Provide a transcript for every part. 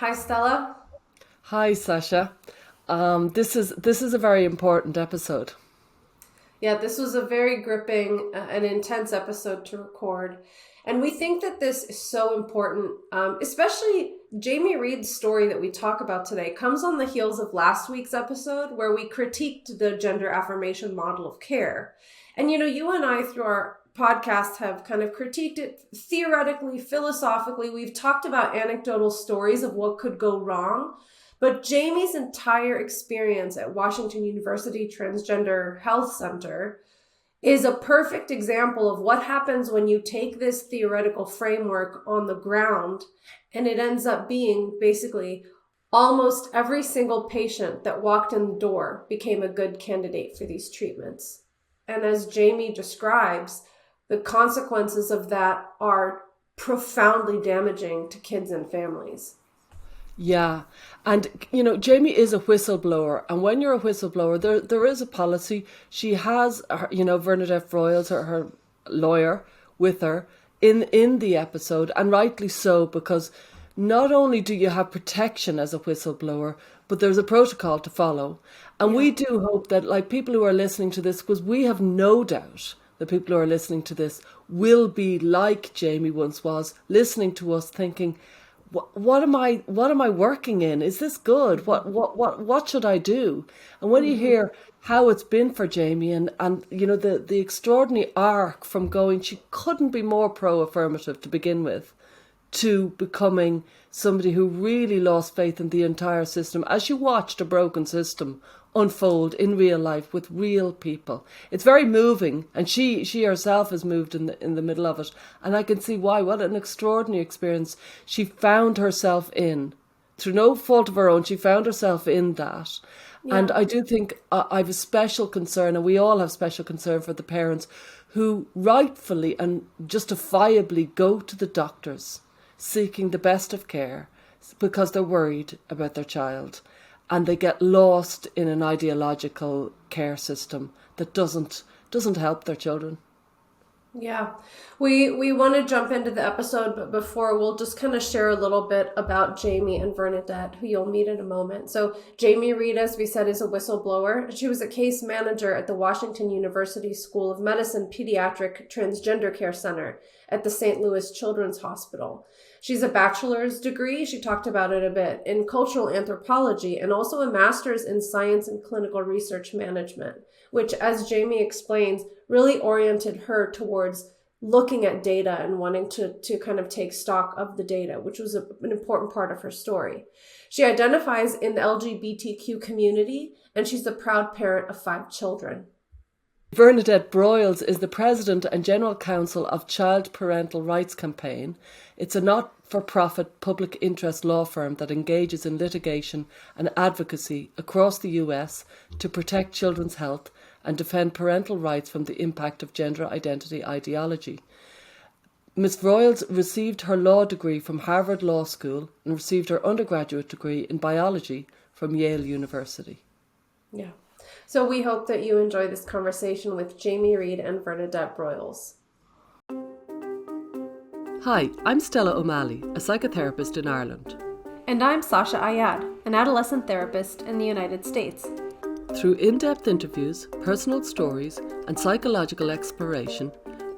Hi, Stella. Hi, Sasha. This is a very important episode. Yeah, this was a very gripping and intense episode to record. And we think that this is so important, especially Jamie Reed's story that we talk about today comes on the heels of last week's episode where we critiqued the gender affirmation model of care. And, you and I, through our podcast, have kind of critiqued it theoretically, philosophically. We've talked about anecdotal stories of what could go wrong. But Jamie's entire experience at Washington University Transgender Health Center is a perfect example of what happens when you take this theoretical framework on the ground and it ends up being basically almost every single patient that walked in the door became a good candidate for these treatments. And as Jamie describes, the consequences of that are profoundly damaging to kids and families. Yeah, and Jamie is a whistleblower, and when you're a whistleblower, there is a policy. She has, Vernadette Broyles, her lawyer, with her in the episode, and rightly so, because not only do you have protection as a whistleblower, but there's a protocol to follow. And Yeah. we do hope that, like, people who are listening to this, because we have no doubt that people who are listening to this will be like Jamie once was, listening to us, thinking, what am I working in? Is this good? What should I do? And when you Mhm. hear how it's been for Jamie, and the extraordinary arc from going, she couldn't be more pro-affirmative to begin with, to becoming somebody who really lost faith in the entire system as you watched a broken system unfold in real life with real people. It's very moving, and she herself has moved in the middle of it, and I can see why. What an extraordinary experience she found herself in. Through no fault of her own, she found herself in that. And Yeah. I do think I've a special concern, and we all have special concern for the parents who rightfully and justifiably go to the doctors seeking the best of care because they're worried about their child, and they get lost in an ideological care system that doesn't help their children. Yeah, we want to jump into the episode, but before we'll just kind of share a little bit about Jamie and Vernadette, who you'll meet in a moment. So Jamie Reed, as we said, is a whistleblower. She was a case manager at the Washington University School of Medicine Pediatric Transgender Care Center at the St. Louis Children's Hospital. She's a bachelor's degree, she talked about it a bit, in cultural anthropology, and also a master's in science and clinical research management, which, as Jamie explains, really oriented her towards looking at data and wanting to kind of take stock of the data, which was an important part of her story. She identifies in the LGBTQ community, and she's a proud parent of 5 children. Vernadette Broyles is the president and general counsel of Child Parental Rights Campaign. It's a not-for-profit public interest law firm that engages in litigation and advocacy across the US to protect children's health and defend parental rights from the impact of gender identity ideology. Ms. Broyles received her law degree from Harvard Law School and received her undergraduate degree in biology from Yale University. Yeah. So we hope that you enjoy this conversation with Jamie Reed and Vernadette Broyles. Hi, I'm Stella O'Malley, a psychotherapist in Ireland. And I'm Sasha Ayad, an adolescent therapist in the United States. Through in-depth interviews, personal stories, and psychological exploration,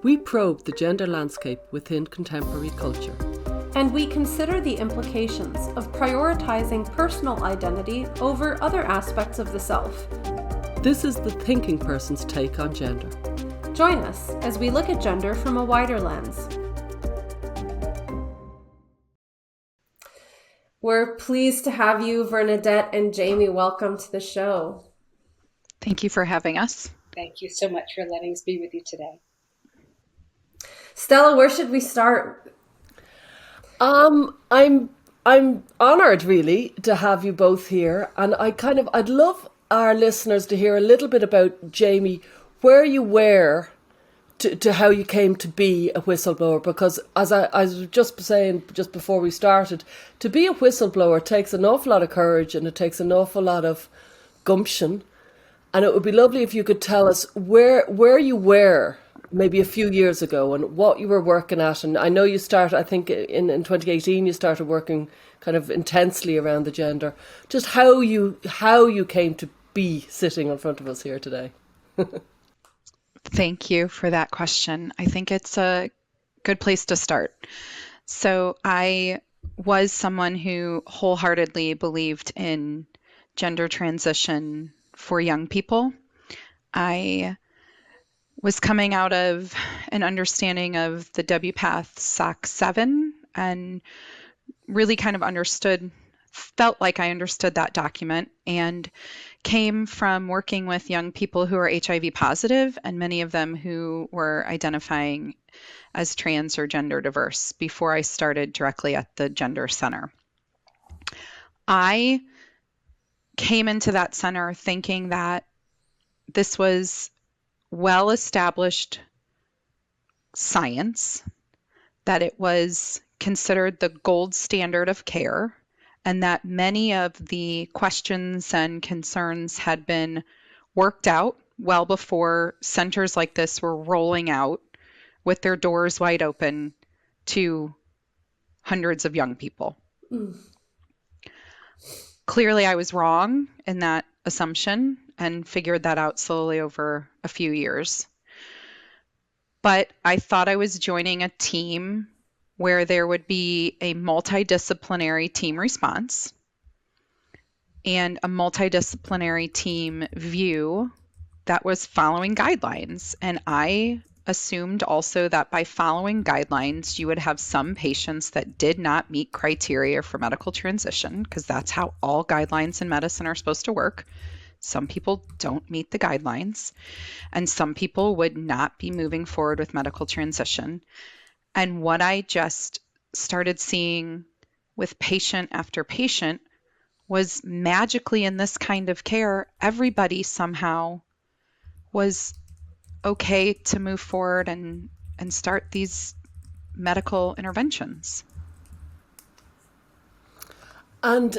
we probe the gender landscape within contemporary culture. And we consider the implications of prioritizing personal identity over other aspects of the self. This is the thinking person's take on gender. Join us as we look at gender from a wider lens. We're pleased to have you, Vernadette and Jamie. Welcome to the show. Thank you for having us. Thank you so much for letting us be with you today. Stella, where should we start? I'm honoured really to have you both here, and I'd love our listeners to hear a little bit about Jamie, where you were to how you came to be a whistleblower, because as I was just saying just before we started, to be a whistleblower takes an awful lot of courage and it takes an awful lot of gumption, and it would be lovely if you could tell us where you were maybe a few years ago and what you were working at. And I know you started, I think in 2018, you started working kind of intensely around the gender. Just how you came to be sitting in front of us here today. Thank you for that question. I think it's a good place to start. So I was someone who wholeheartedly believed in gender transition for young people. I was coming out of an understanding of the WPATH SOC 7 and really kind of felt like I understood that document, and came from working with young people who are HIV positive, and many of them who were identifying as trans or gender diverse before I started directly at the Gender Center. I came into that center thinking that this was well-established science, that it was considered the gold standard of care, and that many of the questions and concerns had been worked out well before centers like this were rolling out with their doors wide open to hundreds of young people. Clearly, I was wrong in that assumption and figured that out slowly over a few years. But I thought I was joining a team where there would be a multidisciplinary team response and a multidisciplinary team view that was following guidelines. And I assumed also that by following guidelines, you would have some patients that did not meet criteria for medical transition, because that's how all guidelines in medicine are supposed to work. Some people don't meet the guidelines, and some people would not be moving forward with medical transition. And what I just started seeing with patient after patient was magically in this kind of care, everybody somehow was okay to move forward and start these medical interventions. And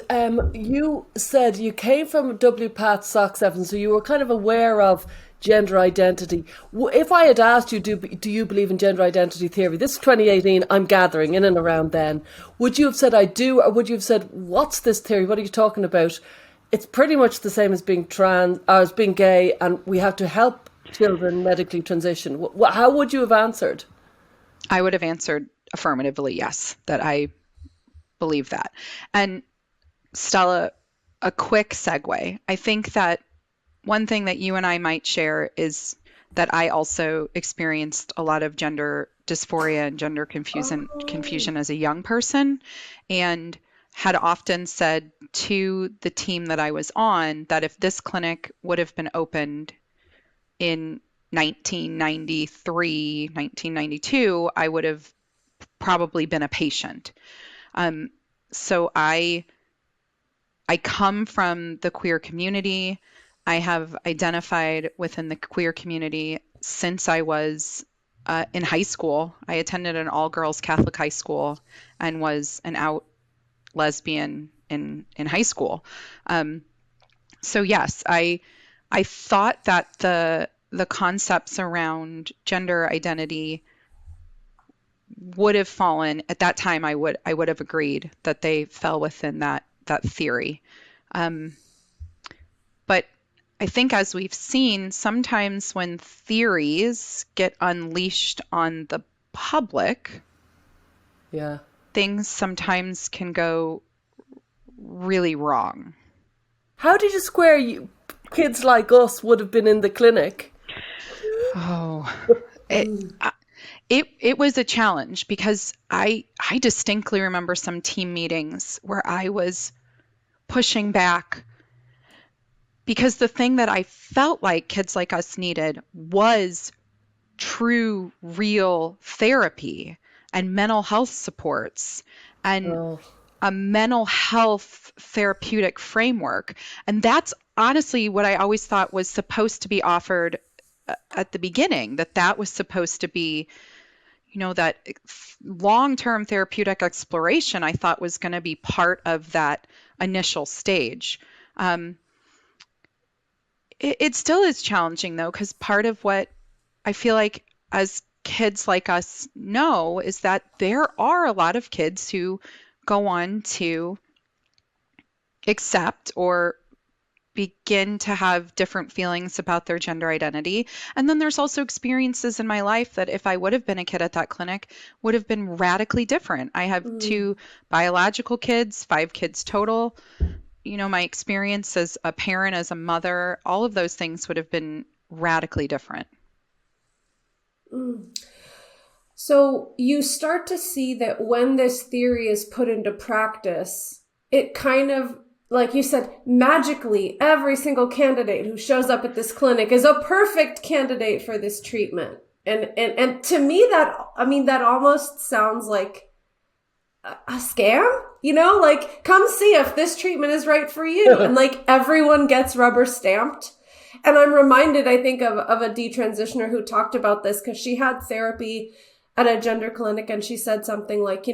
you said you came from WPATH SOC 7, so you were kind of aware of gender identity. If I had asked you, do you believe in gender identity theory? This is 2018, I'm gathering, in and around then. Would you have said I do, or would you have said, what's this theory? What are you talking about? It's pretty much the same as being trans, or as being gay, and we have to help children medically transition. How would you have answered? I would have answered affirmatively, yes, that I believe that. And Stella, a quick segue. I think that one thing that you and I might share is that I also experienced a lot of gender dysphoria and gender confusion as a young person, and had often said to the team that I was on that if this clinic would have been opened in 1993, 1992, I would have probably been a patient. So I come from the queer community. I have identified within the queer community since I was in high school. I attended an all-girls Catholic high school and was an out lesbian in high school. So yes, I thought that the concepts around gender identity would have fallen at that time. I would have agreed that they fell within that theory. But I think, as we've seen, sometimes when theories get unleashed on the public, Yeah. things sometimes can go really wrong. How did you square kids like us would have been in the clinic? Oh, it was a challenge, because I distinctly remember some team meetings where I was pushing back, because the thing that I felt like kids like us needed was true, real therapy and mental health supports and a mental health therapeutic framework. And that's honestly what I always thought was supposed to be offered at the beginning, that was supposed to be, that long-term therapeutic exploration I thought was going to be part of that initial stage. It still is challenging, though, because part of what I feel like as kids like us know, is that there are a lot of kids who go on to accept or begin to have different feelings about their gender identity. And then there's also experiences in my life that if I would have been a kid at that clinic would have been radically different. I have 2 biological kids, 5 kids total. My experience as a parent, as a mother, all of those things would have been radically different. So you start to see that when this theory is put into practice, it kind of, like you said, magically, every single candidate who shows up at this clinic is a perfect candidate for this treatment. And to me, that almost sounds like a scam, like, come see if this treatment is right for you. And like everyone gets rubber stamped. And I'm reminded, I think, of a detransitioner who talked about this because she had therapy at a gender clinic, and she said something like,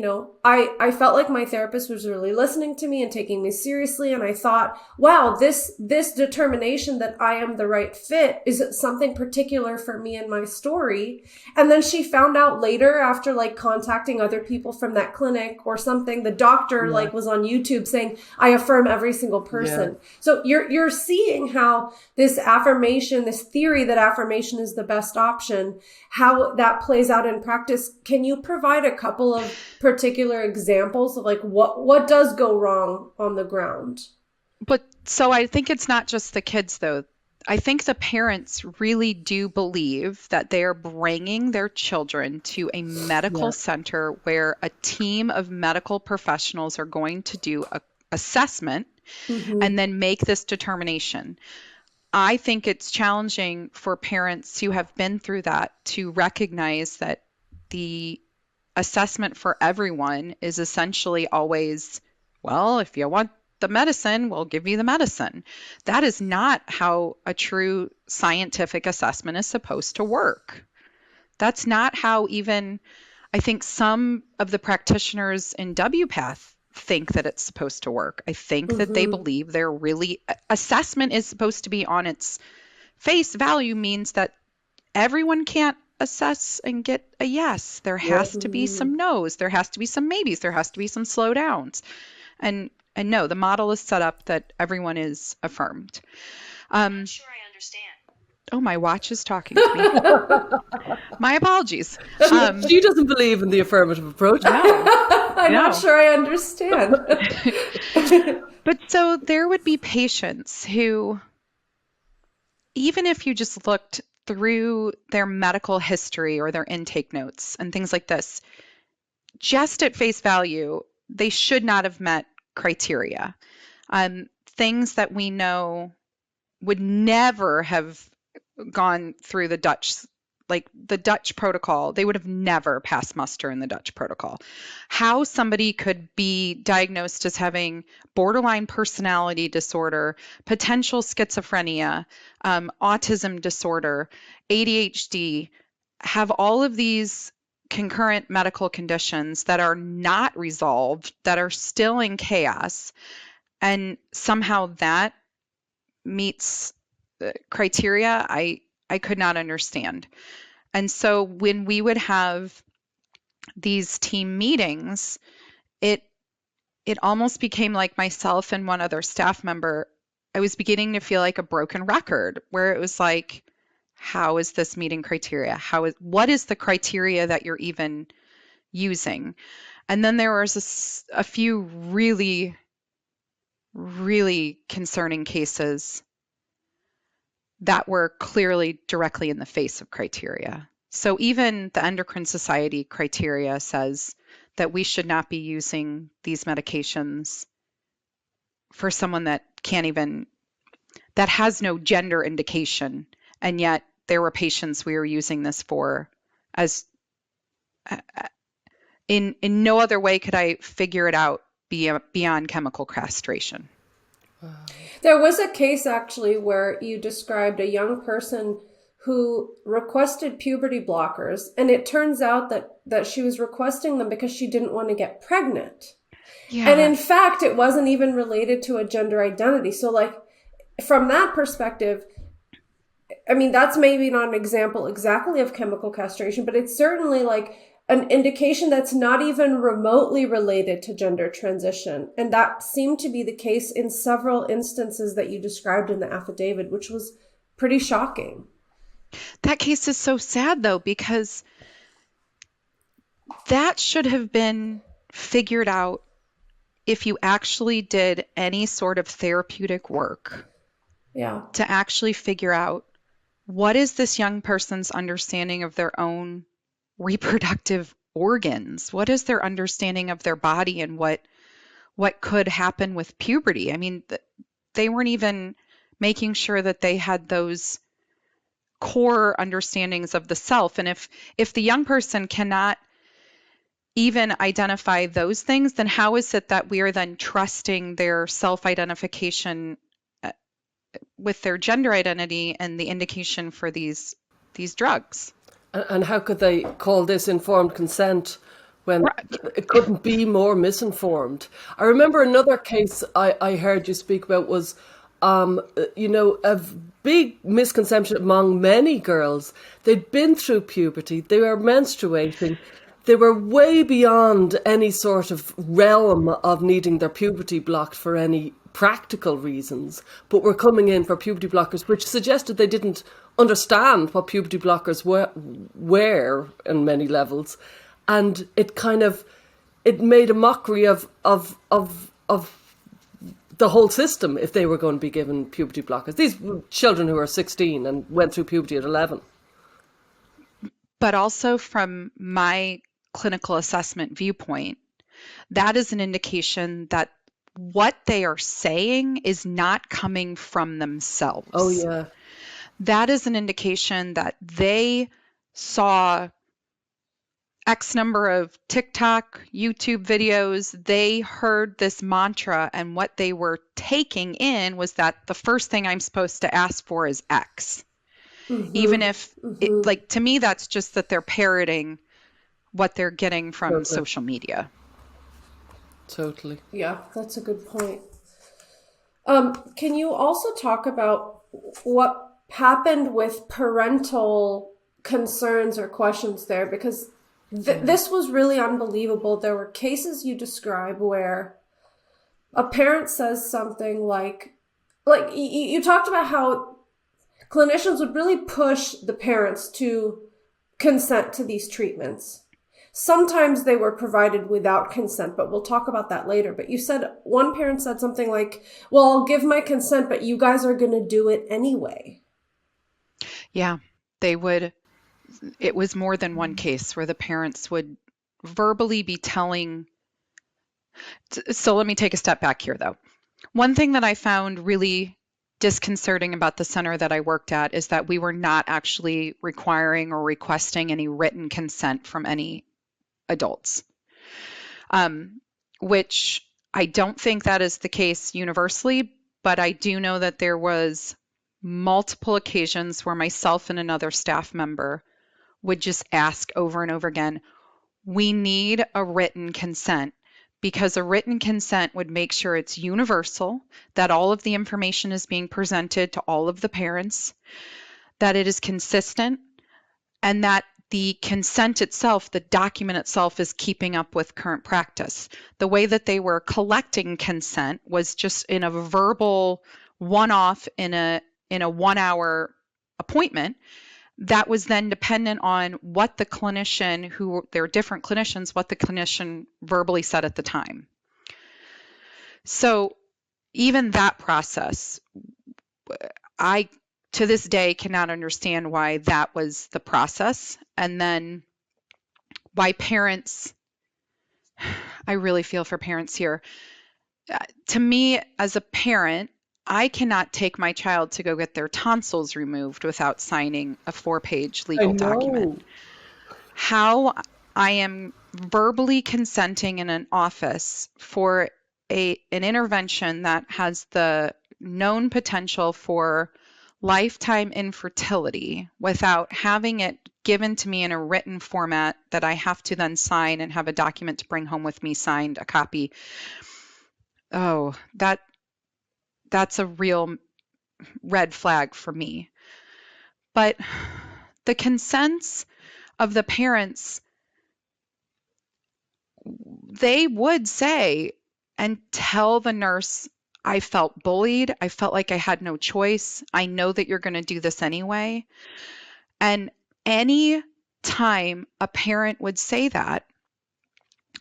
I felt like my therapist was really listening to me and taking me seriously. And I thought, wow, this determination that I am the right fit is something particular for me and my story. And then she found out later, after like contacting other people from that clinic or something, the doctor was on YouTube saying, I affirm every single person. Yeah. So you're seeing how this affirmation, this theory that affirmation is the best option, how that plays out in practice. Can you provide a couple of particular examples of like what does go wrong on the ground? But so I think it's not just the kids though. I think the parents really do believe that they are bringing their children to a medical center where a team of medical professionals are going to do an assessment and then make this determination. I think it's challenging for parents who have been through that to recognize that the assessment for everyone is essentially always, well, if you want the medicine, we'll give you the medicine. That is not how a true scientific assessment is supposed to work. That's not how even, I think, some of the practitioners in WPATH think that it's supposed to work. I think that they believe assessment is supposed to be on its face value, means that everyone can't assess and get a yes. There has to be some no's. There has to be some maybes. There has to be some slow downs. And no, the model is set up that everyone is affirmed. I'm not sure I understand. Oh, my watch is talking to me. My apologies. She doesn't believe in the affirmative approach. No. I'm not sure I understand. But so there would be patients who, even if you just looked through their medical history or their intake notes and things like this, just at face value, they should not have met criteria. Things that we know would never have gone through the Dutch protocol. They would have never passed muster in the Dutch protocol. How somebody could be diagnosed as having borderline personality disorder, potential schizophrenia, autism disorder, ADHD, have all of these concurrent medical conditions that are not resolved, that are still in chaos, and somehow that meets the criteria, I could not understand. And so when we would have these team meetings, it almost became like myself and one other staff member, I was beginning to feel like a broken record, where it was like, how is this meeting criteria? What is the criteria that you're even using? And then there was a few really, really concerning cases that were clearly directly in the face of criteria. So even the Endocrine Society criteria says that we should not be using these medications for someone that has no gender indication. And yet there were patients we were using this for as in no other way could I figure it out beyond chemical castration. There was a case actually where you described a young person who requested puberty blockers, and it turns out that she was requesting them because she didn't want to get pregnant. Yeah. And in fact, it wasn't even related to a gender identity. So like from that perspective, I mean, that's maybe not an example exactly of chemical castration, but it's certainly like an indication that's not even remotely related to gender transition. And that seemed to be the case in several instances that you described in the affidavit, which was pretty shocking. That case is so sad, though, because that should have been figured out if you actually did any sort of therapeutic work Yeah. to actually figure out what is this young person's understanding of their own reproductive organs? What is their understanding of their body and what could happen with puberty? I mean, they weren't even making sure that they had those core understandings of the self. And if the young person cannot even identify those things, then how is it that we are then trusting their self-identification with their gender identity and the indication for these drugs? And how could they call this informed consent when it couldn't be more misinformed? I remember another case I heard you speak about was, a big misconception among many girls. They'd been through puberty, they were menstruating, they were way beyond any sort of realm of needing their puberty blocked for any practical reasons, but were coming in for puberty blockers, which suggested they didn't understand what puberty blockers were in many levels. And it made a mockery of the whole system if they were going to be given puberty blockers. These children who are 16 and went through puberty at 11. But also from my clinical assessment viewpoint, that is an indication that what they are saying is not coming from themselves. Oh, yeah. That is an indication that they saw X number of TikTok, YouTube videos. They heard this mantra, and what they were taking in was that the first thing I'm supposed to ask for is X. Even if, to me, that's just that they're parroting what they're getting from social media. Totally. Yeah, that's a good point. Can you also talk about what happened with parental concerns or questions there? Because this was really unbelievable. There were cases you describe where a parent says something like you talked about how clinicians would really push the parents to consent to these treatments. Sometimes they were provided without consent, but we'll talk about that later. But you said one parent said something like, well, I'll give my consent, but you guys are going to do it anyway. Yeah, they would. It was more than one case where the parents would verbally be telling. So let me take a step back here, though. One thing that I found really disconcerting about the center that I worked at is that we were not actually requiring or requesting any written consent from any adults, which I don't think that is the case universally, but I do know that there was multiple occasions where myself and another staff member would just ask over and over again, we need a written consent, because a written consent would make sure it's universal, that all of the information is being presented to all of the parents, that it is consistent, and that the consent itself, the document itself, is keeping up with current practice. The way that they were collecting consent was just in a verbal one-off in a 1-hour appointment that was then dependent on what the clinician, there are different clinicians, what the clinician verbally said at the time. So even that process, I to this day cannot understand why that was the process. And then why parents, I really feel for parents here. To me, as a parent, I cannot take my child to go get their tonsils removed without signing a 4-page legal document. How I am verbally consenting in an office for an intervention that has the known potential for lifetime infertility without having it given to me in a written format that I have to then sign and have a document to bring home with me, signed, a copy. Oh, that's a real red flag for me. But the consents of the parents, they would say and tell the nurse, I felt bullied. I felt like I had no choice. I know that you're going to do this anyway. And any time a parent would say that,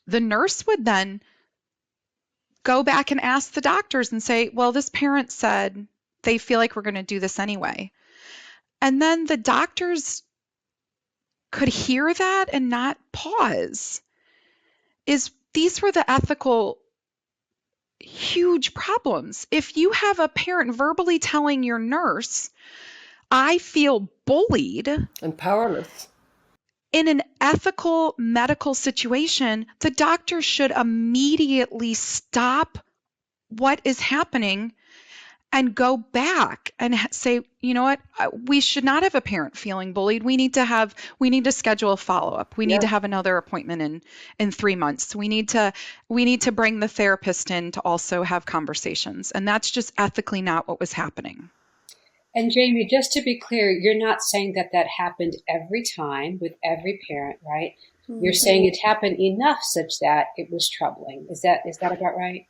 the nurse would then go back and ask the doctors and say, well, this parent said they feel like we're going to do this anyway. And then the doctors could hear that and not pause. These were the ethical huge problems. If you have a parent verbally telling your nurse, I feel bullied and powerless in an ethical medical situation, the doctor should immediately stop what is happening and go back and say, you know what, we should not have a parent feeling bullied. We need to schedule a follow-up. We need to have another appointment in 3 months. We need to bring the therapist in to also have conversations. And that's just ethically not what was happening. And Jamie, just to be clear, you're not saying that happened every time with every parent, right? Mm-hmm. You're saying it happened enough such that it was troubling. Is that about right?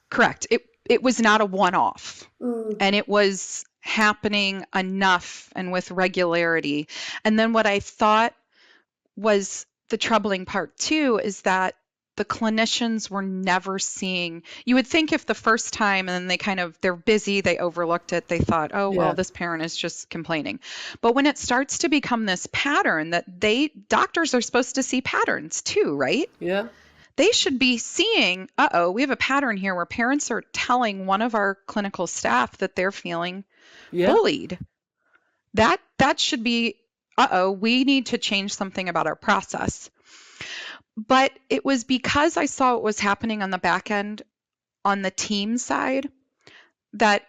Correct. It was not a one-off, and it was happening enough and with regularity. And then what I thought was the troubling part too is that the clinicians were never seeing. You would think if the first time and then they're busy, they overlooked it, they thought, well, this parent is just complaining. But when it starts to become this pattern that doctors are supposed to see patterns too, right? Yeah. They should be seeing, we have a pattern here where parents are telling one of our clinical staff that they're feeling bullied. That should be, we need to change something about our process. But it was because I saw what was happening on the back end on the team side that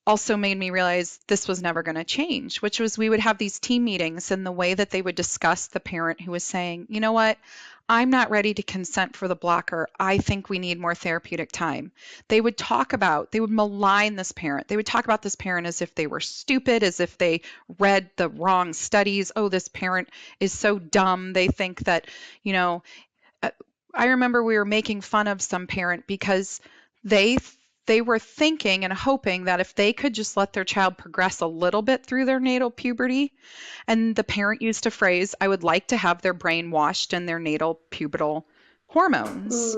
also made me realize this was never going to change, which was we would have these team meetings and the way that they would discuss the parent who was saying, you know what, I'm not ready to consent for the blocker. I think we need more therapeutic time. They would malign this parent. They would talk about this parent as if they were stupid, as if they read the wrong studies. Oh, this parent is so dumb. They think that, I remember we were making fun of some parent because they were thinking and hoping that if they could just let their child progress a little bit through their natal puberty, and the parent used a phrase, I would like to have their brain washed in their natal pubertal hormones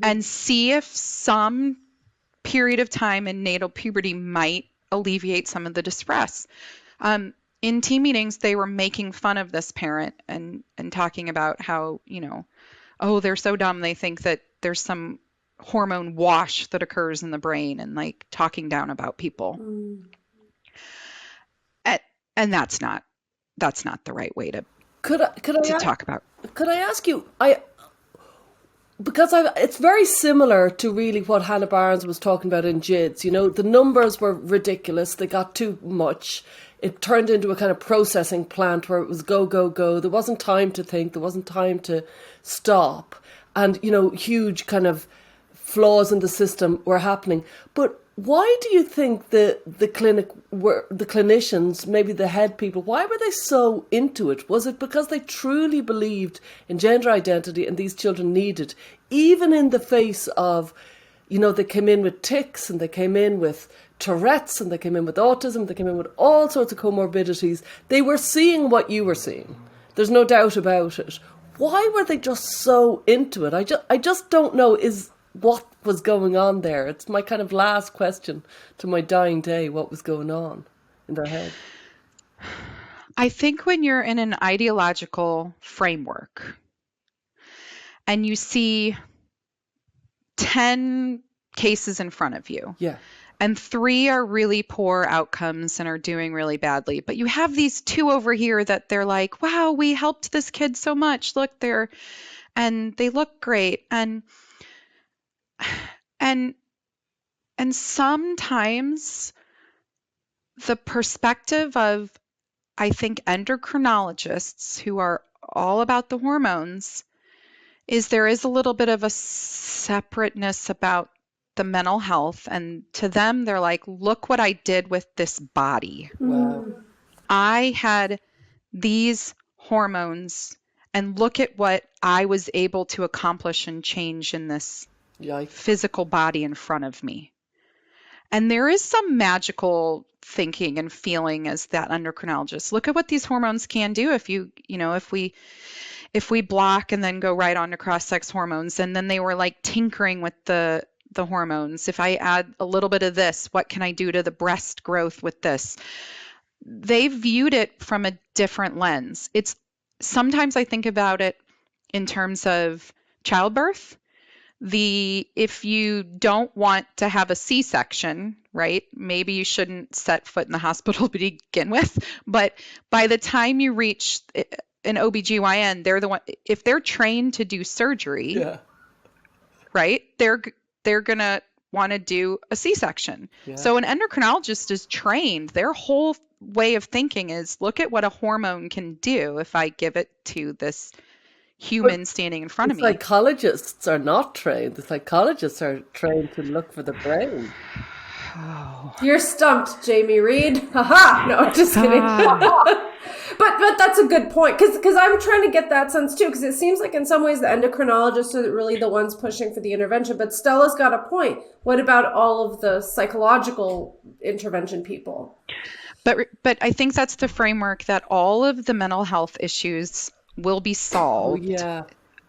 and see if some period of time in natal puberty might alleviate some of the distress. In team meetings, they were making fun of this parent and talking about how, they're so dumb. They think that there's some hormone wash that occurs in the brain and talking down about people. And that's not the right way to talk about. Could I ask you, it's very similar to really what Hannah Barnes was talking about in GIDS. The numbers were ridiculous. They got too much. It turned into a kind of processing plant where it was go, go, go. There wasn't time to think. There wasn't time to stop. And, huge kind of flaws in the system were happening. But why do you think the clinicians, maybe the head people, why were they so into it? Was it because they truly believed in gender identity and these children needed, even in the face of, they came in with tics and they came in with Tourette's and they came in with autism, they came in with all sorts of comorbidities. They were seeing what you were seeing. There's no doubt about it. Why were they just so into it? I just don't know what was going on there. It's my kind of last question to my dying day. What was going on in their head? I think when you're in an ideological framework and you see 10 cases in front of you. Yeah. And 3 are really poor outcomes and are doing really badly. But you have these 2 over here that they're like, wow, we helped this kid so much. Look, and they look great. And sometimes the perspective of, I think, endocrinologists who are all about the hormones is there is a little bit of a separateness about the mental health, and to them they're like, look what I did with this body. Wow. I had these hormones, and look at what I was able to accomplish and change in this Yikes. physical body in front of me. And there is some magical thinking and feeling as that endocrinologist. Look at what these hormones can do if we block and then go right on to cross-sex hormones. And then they were like tinkering with the hormones. If I add a little bit of this, what can I do to the breast growth with this? They viewed it from a different lens. It's sometimes I think about it in terms of childbirth. If you don't want to have a C-section, right? Maybe you shouldn't set foot in the hospital to begin with. But by the time you reach an OBGYN, they're the one, if they're trained to do surgery, Yeah. right? They're going to want to do a C-section. Yeah. So an endocrinologist is trained. Their whole way of thinking is, look at what a hormone can do if I give it to this human standing in front of me. Psychologists are not trained. The psychologists are trained to look for the brain. Oh. You're stumped, Jamie Reed. Haha. No, I'm just kidding. But that's a good point, because I'm trying to get that sense too, because it seems like in some ways the endocrinologists are really the ones pushing for the intervention. But Stella's got a point. What about all of the psychological intervention people? But I think that's the framework that all of the mental health issues will be solved. Oh, yeah.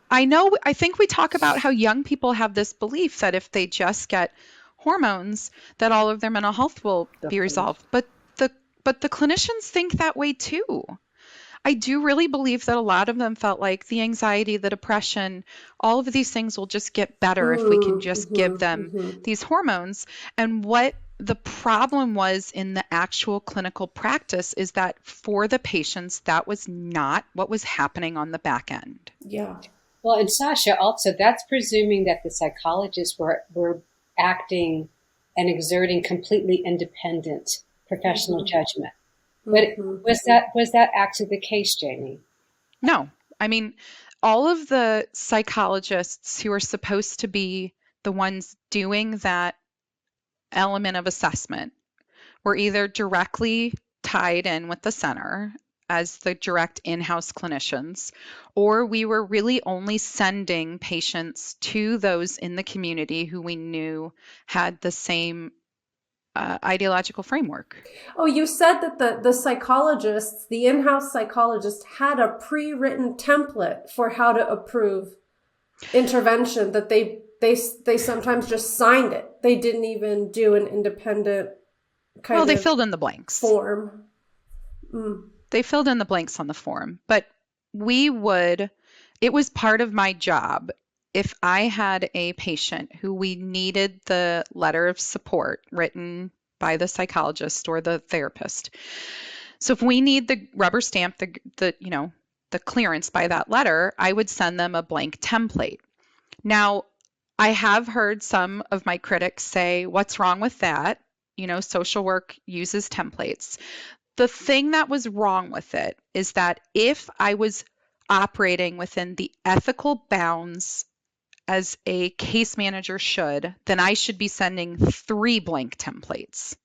I think we talk about how young people have this belief that if they just get hormones, that all of their mental health will be resolved. But the clinicians think that way too. I do really believe that a lot of them felt like the anxiety, the depression, all of these things will just get better if we can just give them these hormones. And what the problem was in the actual clinical practice is that for the patients, that was not what was happening on the back end. Yeah. Well, and Sasha, also, that's presuming that the psychologists were acting and exerting completely independent professional judgment. But was that actually the case, Jamie? No. I mean, all of the psychologists who are supposed to be the ones doing that element of assessment were either directly tied in with the center as the direct in-house clinicians, or we were really only sending patients to those in the community who we knew had the same ideological framework. Oh, you said that the psychologists, the in-house psychologists, had a pre-written template for how to approve intervention, that they sometimes just signed it. They didn't even do an independent kind of they filled in the blanks. Form. They filled in the blanks on the form, but it was part of my job. If I had a patient who we needed the letter of support written by the psychologist or the therapist. So if we need the rubber stamp, the clearance by that letter, I would send them a blank template. Now, I have heard some of my critics say, what's wrong with that? Social work uses templates. The thing that was wrong with it is that if I was operating within the ethical bounds as a case manager should, then I should be sending 3 blank templates.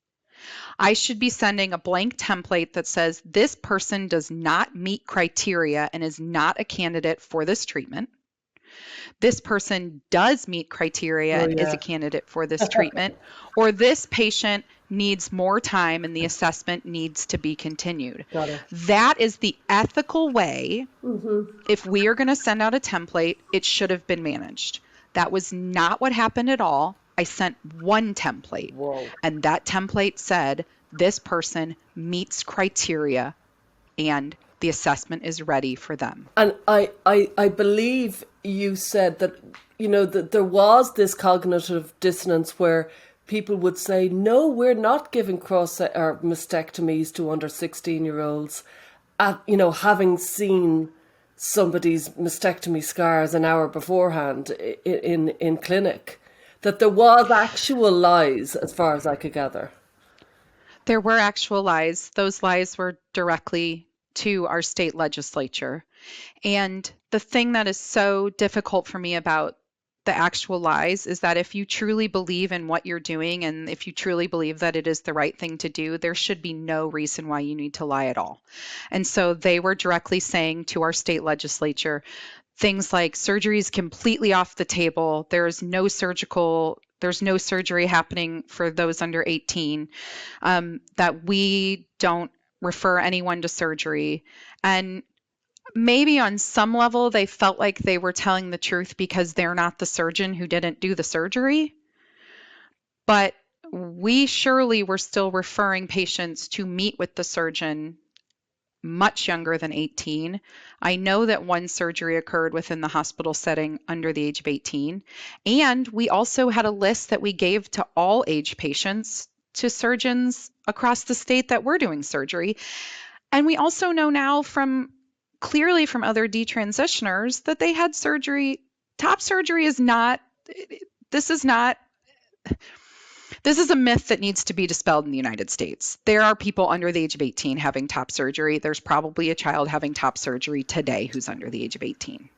I should be sending a blank template that says this person does not meet criteria and is not a candidate for this treatment. This person does meet criteria and is a candidate for this treatment, or this patient needs more time and the assessment needs to be continued. Got it. That is the ethical way. If we are going to send out a template, it should have been managed. That was not what happened at all. I sent one template. Whoa. And that template said this person meets criteria and the assessment is ready for them. And I believe you said that, that there was this cognitive dissonance where people would say, no, we're not giving or mastectomies to under 16-year-olds, having seen somebody's mastectomy scars an hour beforehand in clinic, that there was actual lies as far as I could gather. There were actual lies. Those lies were directly to our state legislature. And the thing that is so difficult for me about the actual lies is that if you truly believe in what you're doing and if you truly believe that it is the right thing to do, there should be no reason why you need to lie at all. And so they were directly saying to our state legislature things like surgery is completely off the table. There's no surgery happening for those under 18, that we don't refer anyone to surgery. And maybe on some level, they felt like they were telling the truth because they're not the surgeon who didn't do the surgery. But we surely were still referring patients to meet with the surgeon much younger than 18. I know that one surgery occurred within the hospital setting under the age of 18. And we also had a list that we gave to all age patients to surgeons across the state that were doing surgery. And we also know now clearly from other detransitioners that they had surgery. Top surgery is not, this is a myth that needs to be dispelled in the United States. There are people under the age of 18 having top surgery. There's probably a child having top surgery today who's under the age of 18.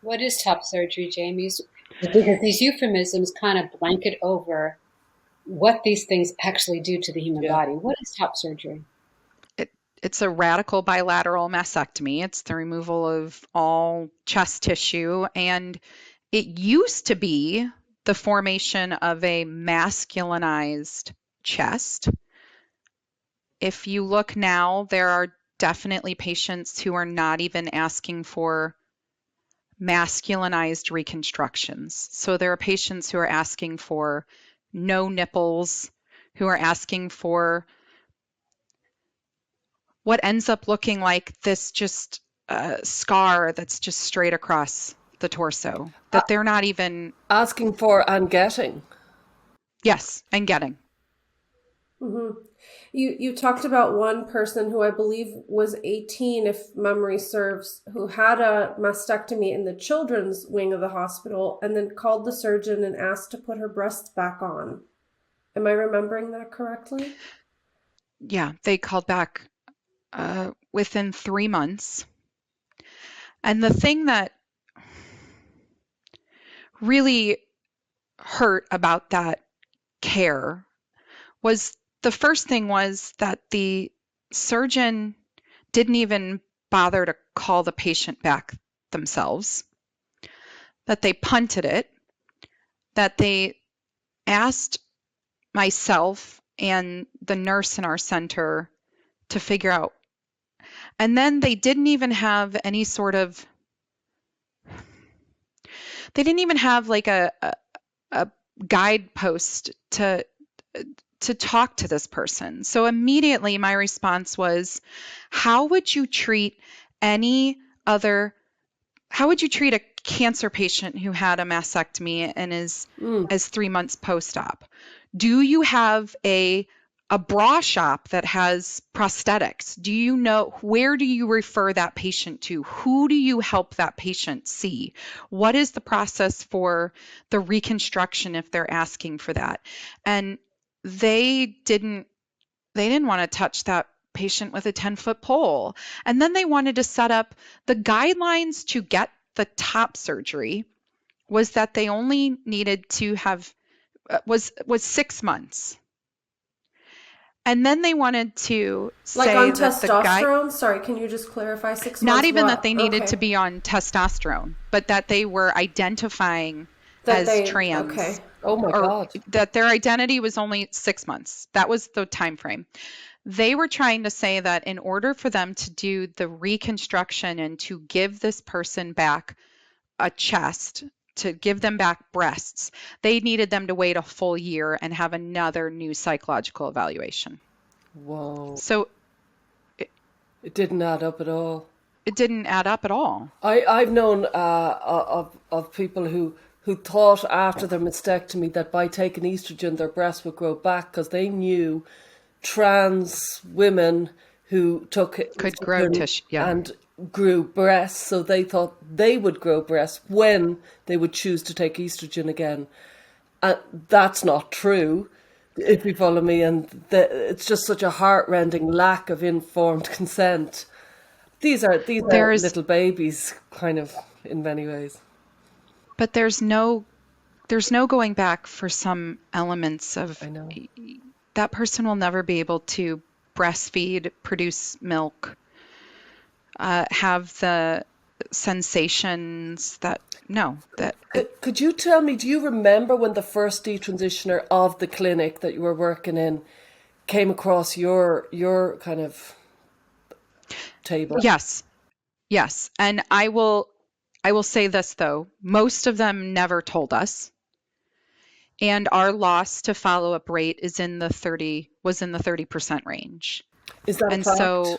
What is top surgery, Jamie? Because these euphemisms kind of blanket over what these things actually do to the human body. What is top surgery? It's a radical bilateral mastectomy. It's the removal of all chest tissue. And it used to be the formation of a masculinized chest. If you look now, there are definitely patients who are not even asking for masculinized reconstructions. So there are patients who are asking for no nipples, who are asking for what ends up looking like this just scar that's just straight across the torso, that they're not even asking for and getting. Yes, and getting. Mm-hmm. You talked about one person who I believe was 18, if memory serves, who had a mastectomy in the children's wing of the hospital and then called the surgeon and asked to put her breasts back on. Am I remembering that correctly? Yeah, they called back within 3 months. And the thing that really hurt about that care was the first thing was that the surgeon didn't even bother to call the patient back themselves, that they punted it, that they asked myself and the nurse in our center to figure out. And then they didn't even have any sort of, they didn't even have like a guidepost to talk to this person. So immediately my response was, how would you treat a cancer patient who had a mastectomy and is 3 months post-op? Do you have a bra shop that has prosthetics? Do you know, where do you refer that patient to? Who do you help that patient see? What is the process for the reconstruction if they're asking for that? And they didn't want to touch that patient with a 10-foot pole. And then they wanted to set up the guidelines to get the top surgery was that they only needed to have was 6 months. And then they wanted to like say on that testosterone. Sorry, can you just clarify 6 months? Not even that they needed to be on testosterone, but that they were identifying as trans. Okay. Oh my God. That their identity was only 6 months. That was the time frame. They were trying to say that in order for them to do the reconstruction and to give this person back a chest, to give them back breasts, they needed them to wait a full year and have another new psychological evaluation. Whoa. So it didn't add up at all. It didn't add up at all. I've known of people who thought after their mastectomy that by taking estrogen their breasts would grow back because they knew trans women who took it could grow tissue, and grew breasts, so they thought they would grow breasts when they would choose to take estrogen again. And that's not true, if you follow me. And it's just such a heart-rending lack of informed consent. These are little babies, kind of, in many ways. But there's no going back for some elements of I know. that person will never be able to breastfeed, produce milk, have the sensations that no, that Could you tell me, do you remember when the first detransitioner of the clinic that you were working in came across your kind of table? yes, yes. And I will say this though, most of them never told us. And our loss to follow-up rate was in the 30% range. Is that a And fact? so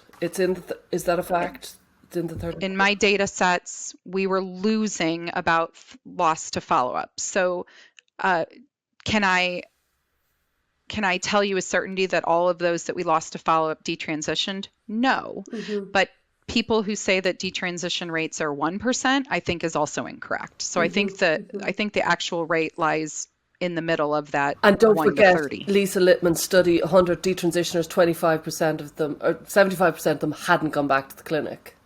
Is that a fact? It's in the 30. in my data sets, we were losing about loss to follow-up. So uh, can I tell you with certainty that all of those that we lost to follow-up detransitioned? No. But people who say that detransition rates are 1%, I think is also incorrect. So I think the actual rate lies in the middle of that And don't 1 to forget, 30. Lisa Littman's study, 100 detransitioners, 25% of them, or 75% of them hadn't gone back to the clinic.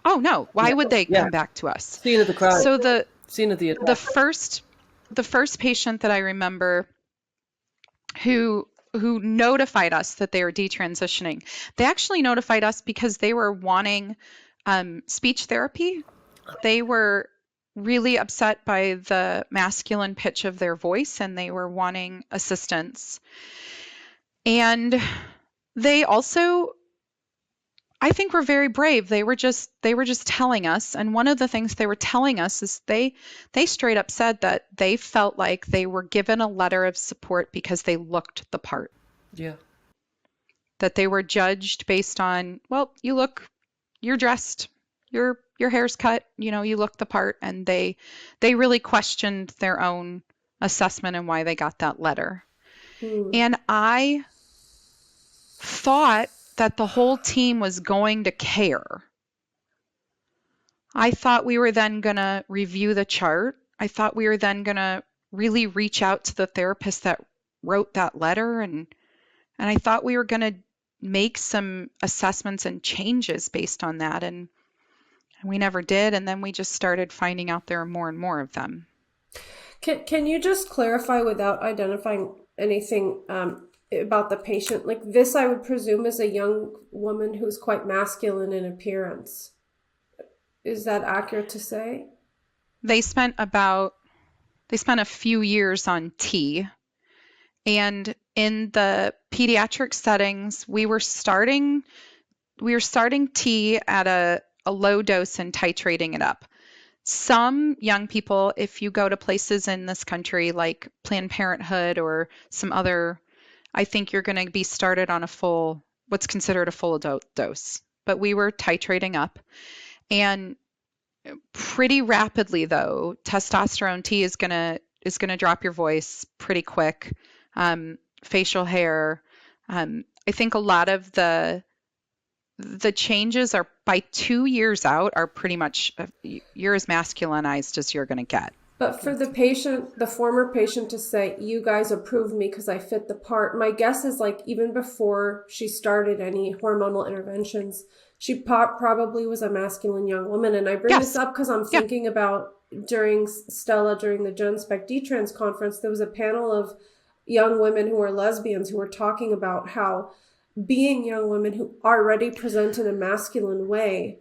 Oh no, why would they Yeah. come back to us? Scene of the crime. So the Scene of the the first patient that I remember who notified us that they were detransitioning, they actually notified us because they were wanting speech therapy. They were really upset by the masculine pitch of their voice and they were wanting assistance. And they also, I think, were very brave. They were just telling us, and one of the things they were telling us is they straight up said that they felt like they were given a letter of support because they looked the part. Yeah. That they were judged based on, well, you're dressed, your hair's cut, you look the part, and they really questioned their own assessment and why they got that letter. And I thought that the whole team was going to care. I thought we were then going to review the chart. I thought we were then going to really reach out to the therapist that wrote that letter, and I thought we were going to make some assessments and changes based on that, and we never did. And then we just started finding out there are more and more of them. Can you just clarify without identifying anything about the patient? Like this, I would presume, is a young woman who's quite masculine in appearance. Is that accurate to say? They spent a few years on T, and in the pediatric settings, we were starting T at a low dose and titrating it up. Some young people, if you go to places in this country like Planned Parenthood or some other, I think you're going to be started on what's considered a full adult dose. But we were titrating up. And pretty rapidly, though, testosterone T is going to drop your voice pretty quick. Facial hair. I think a lot of the changes are by 2 years out are pretty much you're as masculinized as you're going to get. But for the patient, the former patient, to say, you guys approved me because I fit the part, my guess is like even before she started any hormonal interventions, she probably was a masculine young woman. And I bring this up because I'm thinking about during the Gen Spec Detrans conference, there was a panel of young women who are lesbians who were talking about how being young women who already present in a masculine way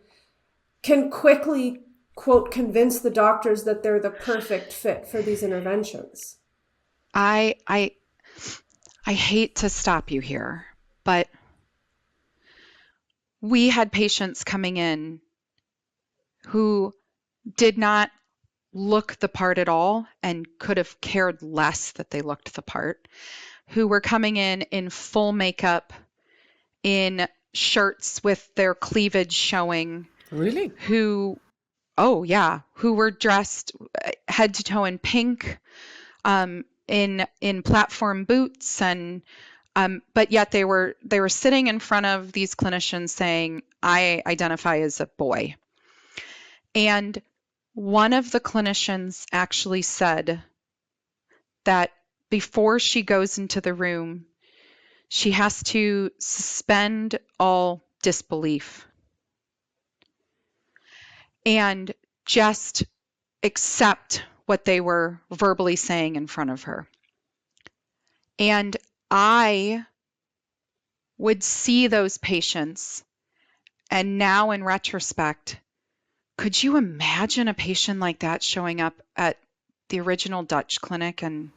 can quickly, quote, convince the doctors that they're the perfect fit for these interventions. I hate to stop you here, but we had patients coming in who did not look the part at all and could have cared less that they looked the part, who were coming in full makeup, in shirts with their cleavage showing. Really? Who were dressed head to toe in pink, in platform boots, and but yet they were sitting in front of these clinicians saying, I identify as a boy. And one of the clinicians actually said that before she goes into the room, she has to suspend all disbelief and just accept what they were verbally saying in front of her. And I would see those patients, and now in retrospect, could you imagine a patient like that showing up at the original Dutch clinic and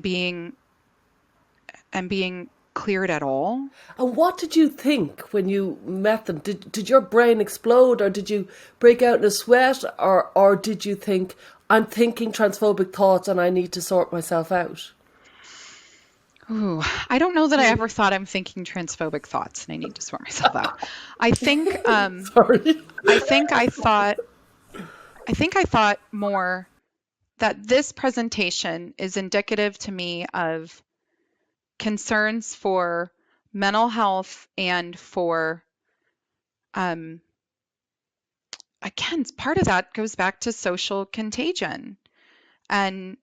being cleared at all? And what did you think when you met them? Did your brain explode, or did you break out in a sweat, or did you think, I'm thinking transphobic thoughts and I need to sort myself out? Ooh, I don't know that I ever thought I'm thinking transphobic thoughts and I need to sort myself out. I think Sorry. I think I thought more that this presentation is indicative to me of concerns for mental health and for, again, part of that goes back to social contagion. And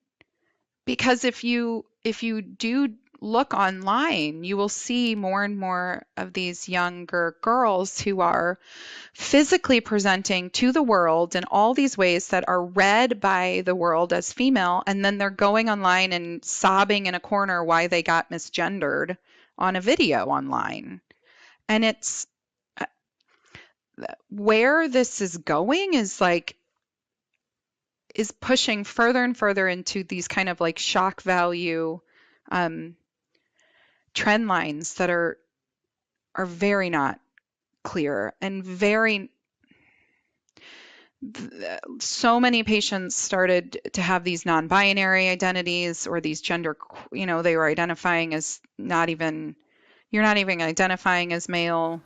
because if you do look online, you will see more and more of these younger girls who are physically presenting to the world in all these ways that are read by the world as female, and then they're going online and sobbing in a corner why they got misgendered on a video online. And it's where this is going is pushing further and further into these kind of like shock value trend lines that are very not clear and so many patients started to have these non-binary identities or these gender, they were identifying as you're not even identifying as male,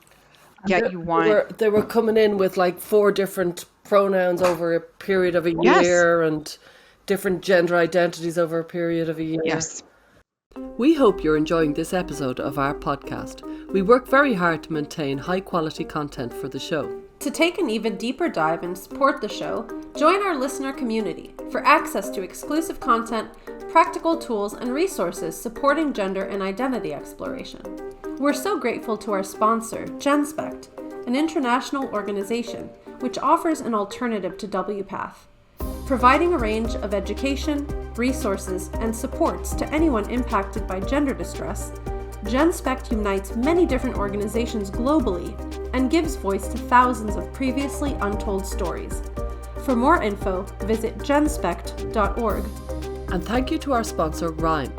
yet you want. They were coming in with like 4 different pronouns over a period of a year, and different gender identities over a period of a year. Yes. We hope you're enjoying this episode of our podcast. We work very hard to maintain high quality content for the show. To take an even deeper dive and support the show, join our listener community for access to exclusive content, practical tools, and resources supporting gender and identity exploration. We're so grateful to our sponsor, GenSpect, an international organization which offers an alternative to WPATH, providing a range of education, resources, and supports to anyone impacted by gender distress. GenSpect unites many different organizations globally and gives voice to thousands of previously untold stories. For more info, visit genspect.org. And thank you to our sponsor, RIME.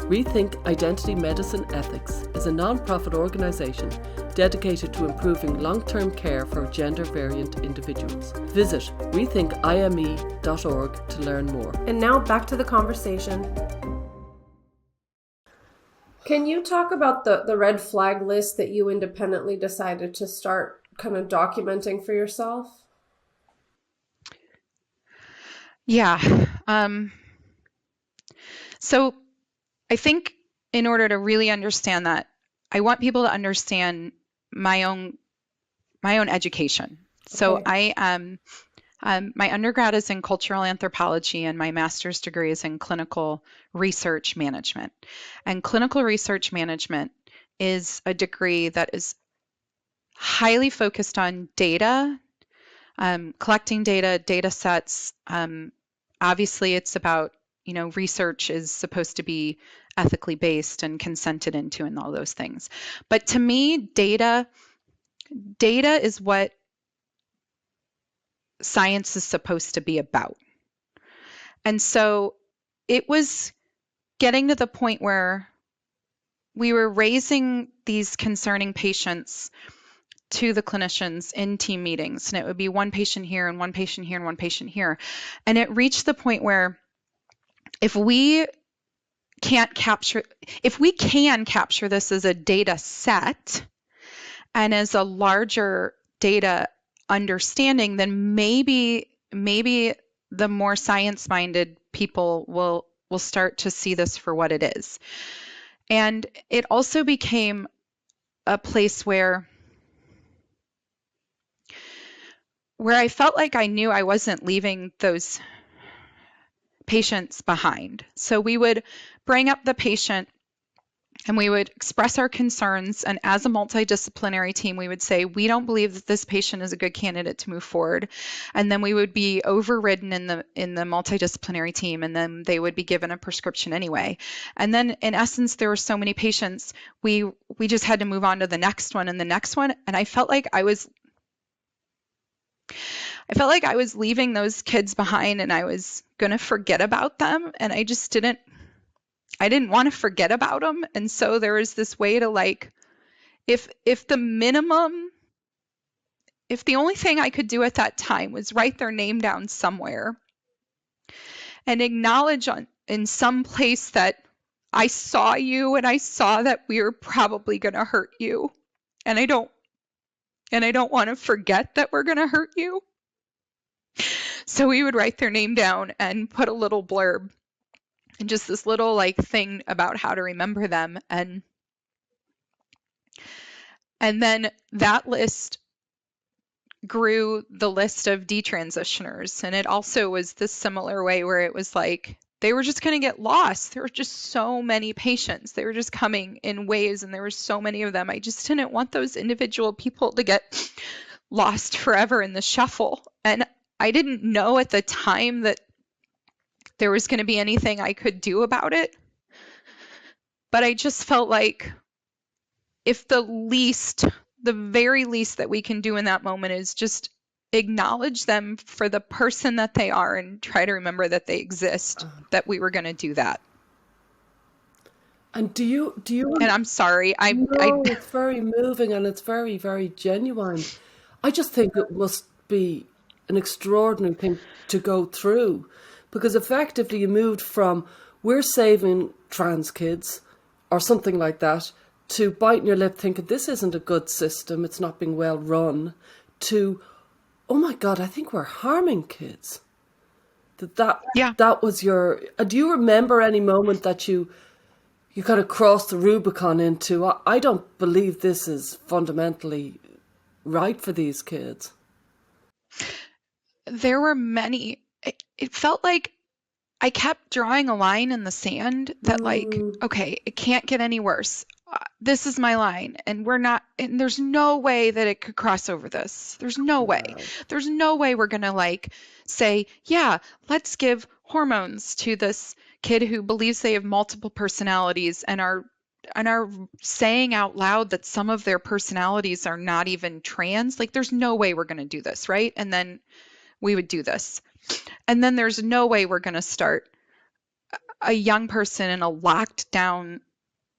Rethink Identity Medicine Ethics is a non-profit organisation dedicated to improving long-term care for gender-variant individuals. Visit rethinkime.org to learn more. And now back to the conversation. Can you talk about the red flag list that you independently decided to start kind of documenting for yourself? Yeah. So I think in order to really understand that, I want people to understand my own education. So I my undergrad is in cultural anthropology and my master's degree is in clinical research management. And clinical research management is a degree that is highly focused on data, collecting data sets. Obviously, it's about, research is supposed to be ethically based and consented into and all those things. But to me, data is what science is supposed to be about. And so it was getting to the point where we were raising these concerning patients to the clinicians in team meetings, and it would be one patient here and one patient here and one patient here. And it reached the point where if we can capture this as a data set and as a larger data understanding, then maybe the more science-minded people will start to see this for what it is. And it also became a place where I felt like I knew I wasn't leaving those patients behind. So we would bring up the patient And we would express our concerns. And as a multidisciplinary team, we would say, we don't believe that this patient is a good candidate to move forward. And then we would be overridden in the multidisciplinary team, and then they would be given a prescription anyway. And then in essence, there were so many patients, we just had to move on to the next one and the next one. And I felt like I was leaving those kids behind, and I was going to forget about them. And I just didn't want to forget about them. And so there was this way to, like, if the only thing I could do at that time was write their name down somewhere and acknowledge in some place that I saw you and I saw that we were probably going to hurt you. And I don't want to forget that we're going to hurt you. So we would write their name down and put a little blurb and just this little, like, thing about how to remember them. And then that list grew the list of detransitioners. And it also was this similar way where it was like, they were just going to get lost. There were just so many patients. They were just coming in waves, and there were so many of them. I just didn't want those individual people to get lost forever in the shuffle. And I didn't know at the time that there was going to be anything I could do about it. But I just felt like if the very least that we can do in that moment is just acknowledge them for the person that they are and try to remember that they exist, that we were going to do that. And do you? And I'm sorry, it's very moving, and it's very, very genuine. I just think it must be an extraordinary thing to go through, because effectively you moved from, we're saving trans kids or something like that, to biting your lip thinking this isn't a good system, it's not being well run, to, oh my God, I think we're harming kids. That was your, do you remember any moment that you kind of crossed the Rubicon into, I don't believe this is fundamentally right for these kids? There were many. It felt like I kept drawing a line in the sand that, like, okay, it can't get any worse. This is my line, and there's no way that it could cross over this. There's no way. There's no way we're going to, like, say, yeah, let's give hormones to this kid who believes they have multiple personalities and are saying out loud that some of their personalities are not even trans. Like, there's no way we're going to do this, right? And then we would do this. And then there's no way we're going to start a young person in a locked down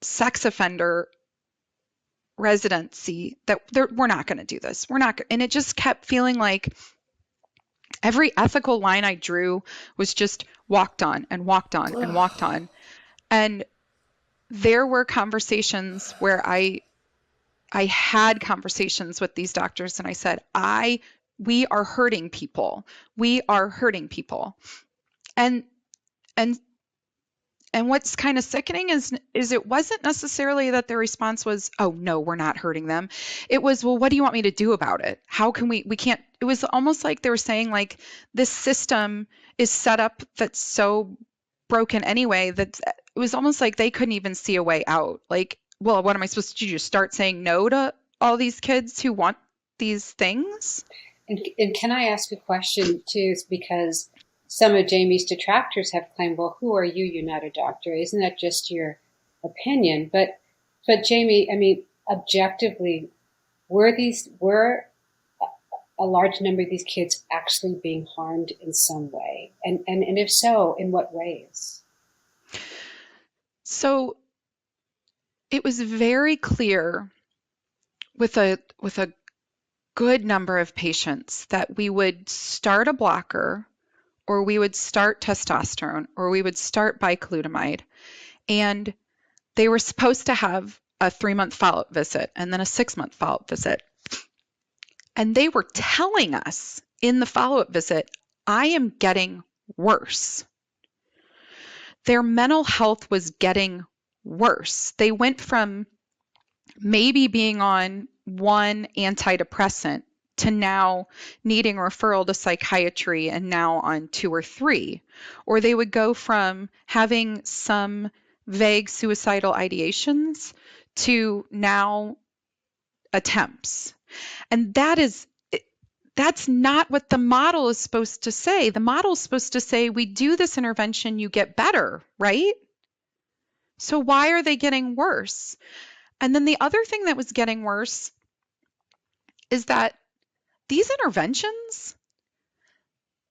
sex offender residency we're not going to do this. We're not. And it just kept feeling like every ethical line I drew was just walked on and walked on and walked on. And there were conversations where I had conversations with these doctors, and I said, we are hurting people. We are hurting people. And what's kind of sickening is it wasn't necessarily that their response was, oh no, we're not hurting them. It was, well, what do you want me to do about it? How can we can't, it was almost like they were saying, like, this system is set up that's so broken anyway, that it was almost like they couldn't even see a way out. Like, well, what am I supposed to do? Just start saying no to all these kids who want these things? And can I ask a question too? Because some of Jamie's detractors have claimed, well, who are you? You're not a doctor. Isn't that just your opinion? But Jamie, I mean, objectively, were a large number of these kids actually being harmed in some way? And if so, in what ways? So it was very clear with a good number of patients that we would start a blocker, or we would start testosterone, or we would start bicalutamide, and they were supposed to have a 3-month follow-up visit and then a 6-month follow-up visit. And they were telling us in the follow-up visit, I am getting worse. Their mental health was getting worse. They went from maybe being on one antidepressant to now needing referral to psychiatry and now on 2 or 3. Or they would go from having some vague suicidal ideations to now attempts. And that's not what the model is supposed to say. The model is supposed to say, we do this intervention, you get better, right? So why are they getting worse? And then the other thing that was getting worse is that these interventions,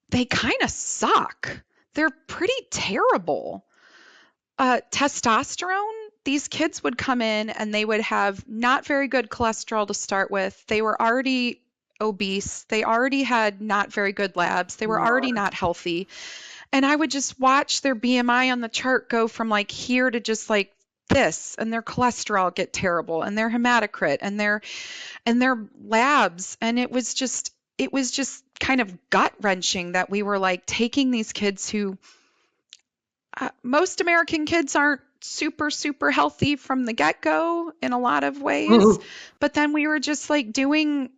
they kind of suck. They're pretty terrible. Testosterone, these kids would come in and they would have not very good cholesterol to start with. They were already obese. They already had not very good labs. They were already not healthy. And I would just watch their BMI on the chart go from like here to just like this, and their cholesterol get terrible, and their hematocrit and their labs. And it was just kind of gut wrenching that we were like taking these kids who most American kids aren't super, super healthy from the get-go in a lot of ways. But then we were just like doing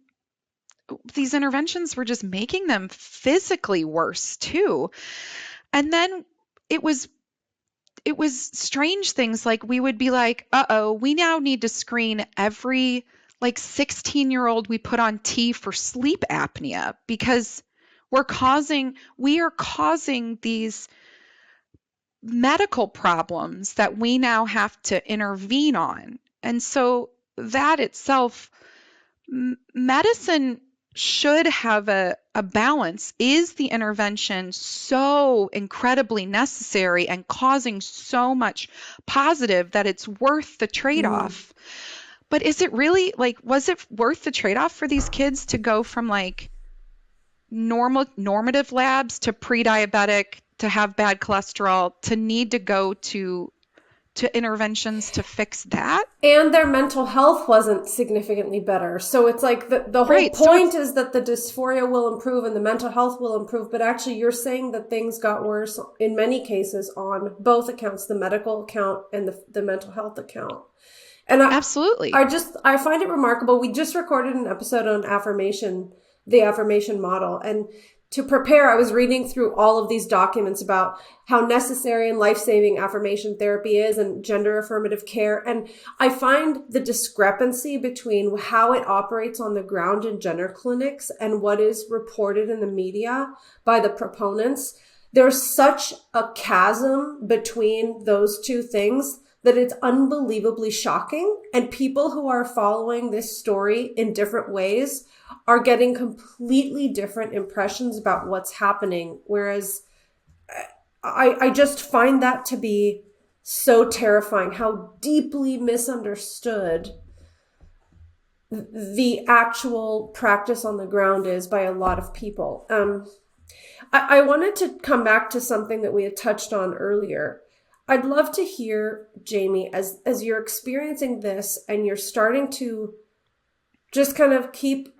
these interventions, were just making them physically worse too. And then it was strange things like we would be like, we now need to screen every like 16-year-old we put on T for sleep apnea because we are causing these medical problems that we now have to intervene on. And so that itself, medicine should have a balance. Is the intervention so incredibly necessary and causing so much positive that it's worth the trade-off? But is it really, like, was it worth the trade-off for these kids to go from like normative labs to pre-diabetic, to have bad cholesterol, to need to go to interventions to fix that? And their mental health wasn't significantly better. So it's like the whole point is that the dysphoria will improve and the mental health will improve. But actually, you're saying that things got worse in many cases on both accounts, the medical account and the mental health account. And absolutely. I find it remarkable. We just recorded an episode on affirmation, the affirmation model. And to prepare, I was reading through all of these documents about how necessary and life-saving affirmation therapy is and gender affirmative care. And I find the discrepancy between how it operates on the ground in gender clinics and what is reported in the media by the proponents. There's such a chasm between those two things that it's unbelievably shocking. And people who are following this story in different ways are getting completely different impressions about what's happening. Whereas I just find that to be so terrifying, how deeply misunderstood the actual practice on the ground is by a lot of people. I wanted to come back to something that we had touched on earlier. I'd love to hear, Jamie, as you're experiencing this and you're starting to just kind of keep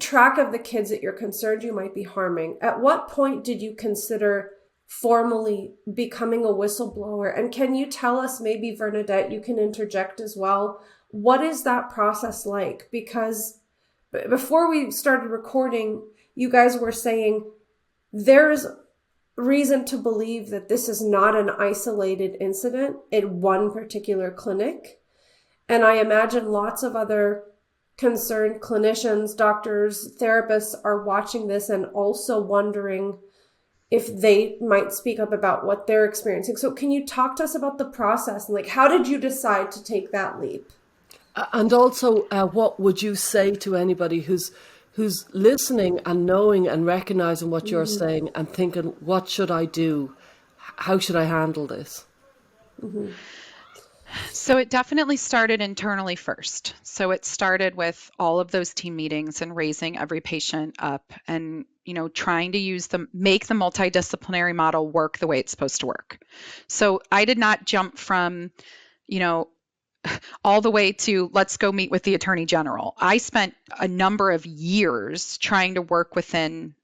track of the kids that you're concerned you might be harming. At what point did you consider formally becoming a whistleblower? And can you tell us, maybe Vernadette, you can interject as well, what is that process like? Because before we started recording, you guys were saying there's reason to believe that this is not an isolated incident in one particular clinic. And I imagine lots of other concerned clinicians, doctors, therapists are watching this and also wondering if they might speak up about what they're experiencing. So can you talk to us about the process? And like, how did you decide to take that leap? And also, what would you say to anybody who's listening and knowing and recognizing what you're saying and thinking, what should I do? How should I handle this? Mm-hmm. So it definitely started internally first. So it started with all of those team meetings and raising every patient up and, trying to make the multidisciplinary model work the way it's supposed to work. So I did not jump from, all the way to let's go meet with the Attorney General. I spent a number of years trying to work within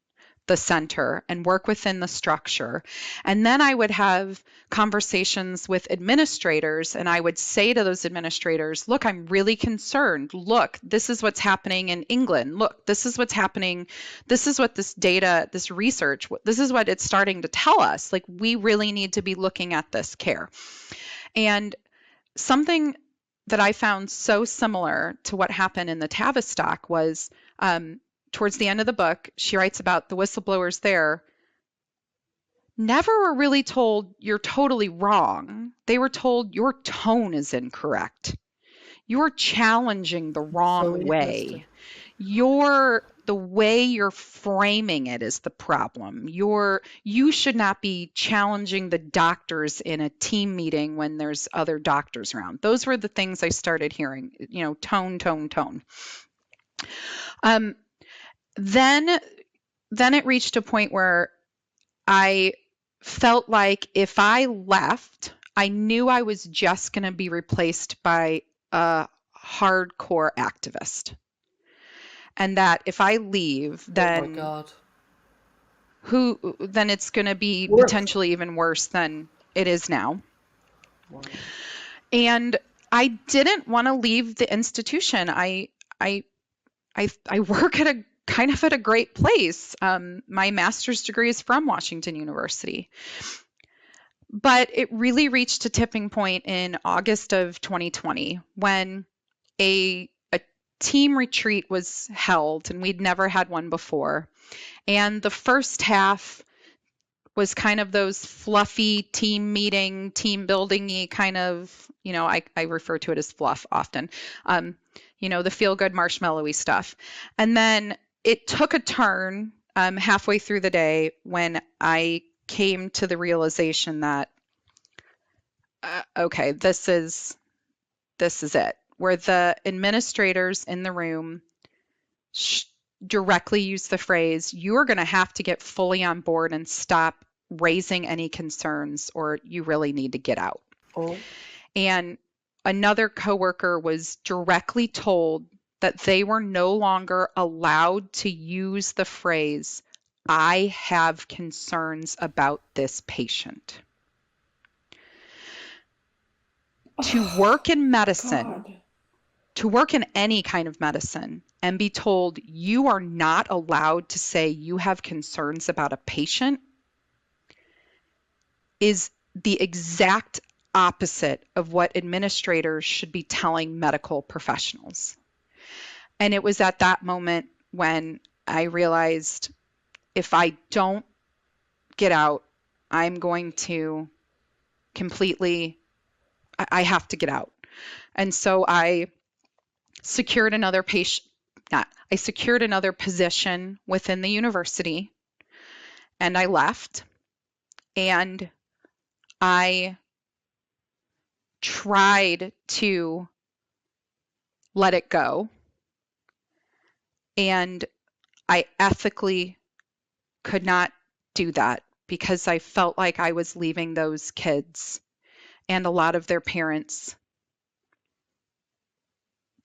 the center and work within the structure. And then I would have conversations with administrators, and I would say to those administrators, look, I'm really concerned. Look, this is what's happening in England. Look, this is what's happening. This is what this data, this research, this is what it's starting to tell us. Like, we really need to be looking at this care. And something that I found so similar to what happened in the Tavistock was, towards the end of the book, she writes about the whistleblowers there never were really told you're totally wrong. They were told your tone is incorrect. You're challenging the wrong way. The way you're framing it is the problem. You should not be challenging the doctors in a team meeting when there's other doctors around. Those were the things I started hearing, tone, tone, tone. Then it reached a point where I felt like if I left, I knew I was just going to be replaced by a hardcore activist. And that if I leave, then then it's going to be potentially even worse than it is now. Wow. And I didn't want to leave the institution. I work at a great place. My master's degree is from Washington University. But it really reached a tipping point in August of 2020 when a team retreat was held, and we'd never had one before. And the first half was kind of those fluffy team meeting, team building-y kind of, I refer to it as fluff often, the feel-good marshmallowy stuff. And then it took a turn halfway through the day when I came to the realization that, okay, this is it, where the administrators in the room directly use the phrase, you're going to have to get fully on board and stop raising any concerns, or you really need to get out. Oh. And another coworker was directly told that they were no longer allowed to use the phrase, I have concerns about this patient. To work in medicine, to work in any kind of medicine, and be told you are not allowed to say you have concerns about a patient is the exact opposite of what administrators should be telling medical professionals. And it was at that moment when I realized if I don't get out, I'm going to I have to get out. And so I secured another position within the university, and I left, and I tried to let it go, and I ethically could not do that because I felt like I was leaving those kids and a lot of their parents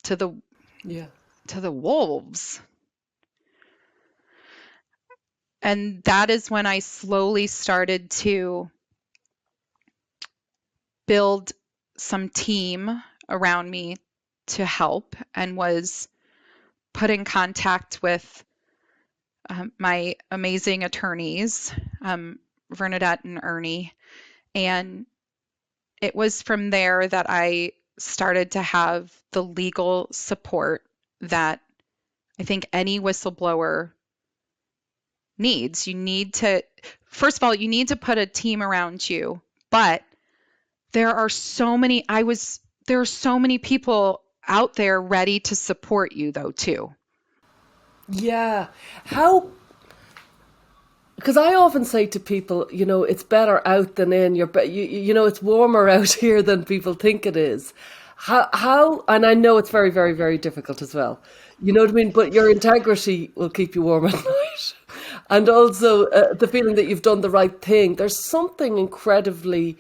to the wolves. And that is when I slowly started to build some team around me to help, and was put in contact with my amazing attorneys, Vernadette and Ernie. And it was from there that I started to have the legal support that I think any whistleblower needs. First of all, you need to put a team around you, but there are so many people out there ready to support you though too. Yeah. Because I often say to people, it's better out than in. It's warmer out here than people think it is. How, and I know it's very, very, very difficult as well. You know what I mean? But your integrity will keep you warm at night. And also the feeling that you've done the right thing. There's something incredibly,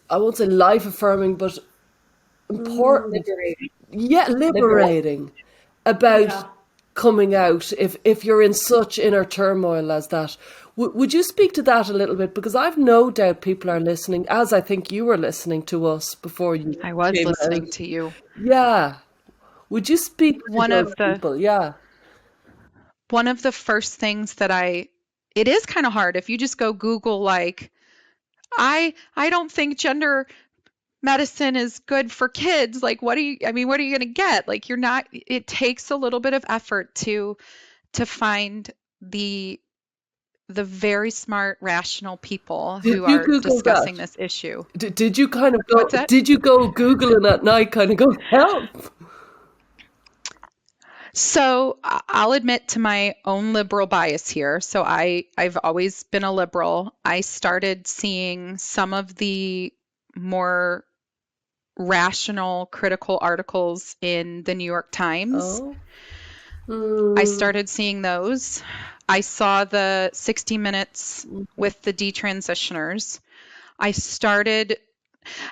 I won't say life-affirming, but important. Liberating. Yeah, liberating about coming out if you're in such inner turmoil as that. Would you speak to that a little bit? Because I've no doubt people are listening, as I think you were listening to us before you I was came listening out. to you. Yeah. Would you speak to One those of the people? Yeah. one of the first things that it is kind of hard if you just go Google like I don't think gender medicine is good for kids. Like what are you going to get? Like you're not it takes a little bit of effort to find the very smart, rational people Did who you are Google that? discussing this issue. Did you kind of go, What's that? did you go Googling at night, kind of go, help? So I'll admit to my own liberal bias here. So I've always been a liberal. I started seeing some of the more rational, critical articles in the New York Times. Oh. I started seeing those. I saw the 60 Minutes with the detransitioners. I started,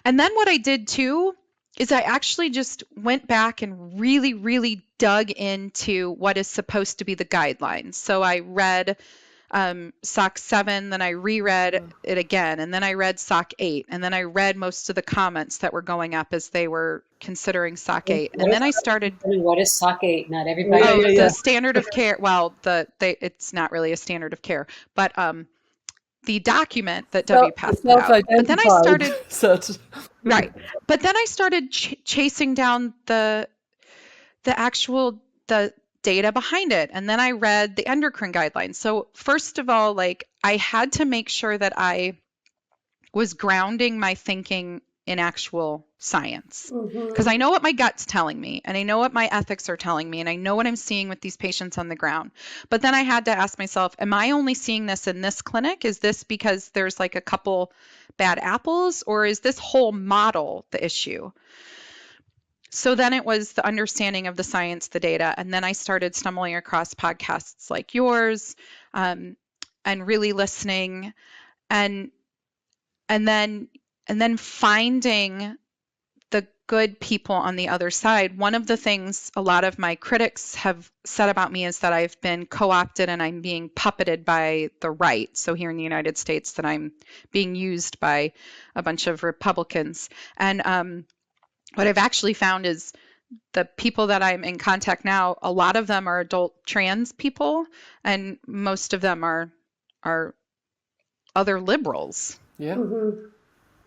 and then what I did too is I actually just went back and really, really dug into what is supposed to be the guidelines. So I read SOC 7, then I reread it again, and then I read SOC 8, and then I read most of the comments that were going up as they were considering SOC 8. And then I started. What is SOC 8? Not everybody. Oh, Yeah. the standard of care. Well, it's not really a standard of care, but the document that WPATH put out. But then I started. Right. But then I started chasing down the data behind it. And then I read the endocrine guidelines. So first of all, like I had to make sure that I was grounding my thinking in actual science. Because I know what my gut's telling me, and I know what my ethics are telling me, and I know what I'm seeing with these patients on the ground. But then I had to ask myself, am I only seeing this in this clinic? Is this because there's like a couple bad apples, or is this whole model the issue? So then it was the understanding of the science, the data, and then I started stumbling across podcasts like yours, and really listening, and then finding the good people on the other side. One of the things a lot of my critics have said about me is that I've been co-opted and I'm being puppeted by the right. So here in the United States, that I'm being used by a bunch of Republicans. And what I've actually found is the people that I'm in contact now, a lot of them are adult trans people, and most of them are other liberals. Yeah.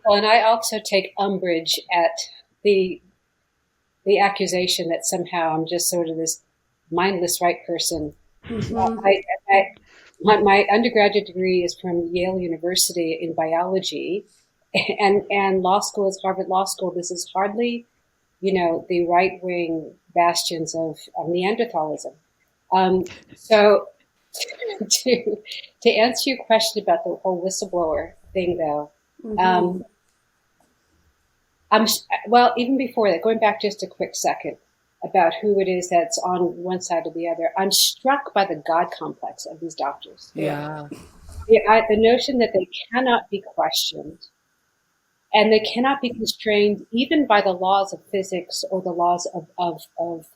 Well, and I also take umbrage at the accusation that somehow I'm just sort of this mindless right person. My undergraduate degree is from Yale University in biology, and law school is Harvard Law School. This is hardly, the right wing bastions of Neanderthalism. So to answer your question about the whole whistleblower thing, though. Even before that, going back just a quick second about who it is that's on one side or the other, I'm struck by the God complex of these doctors. Yeah. The notion that they cannot be questioned and they cannot be constrained even by the laws of physics or the laws of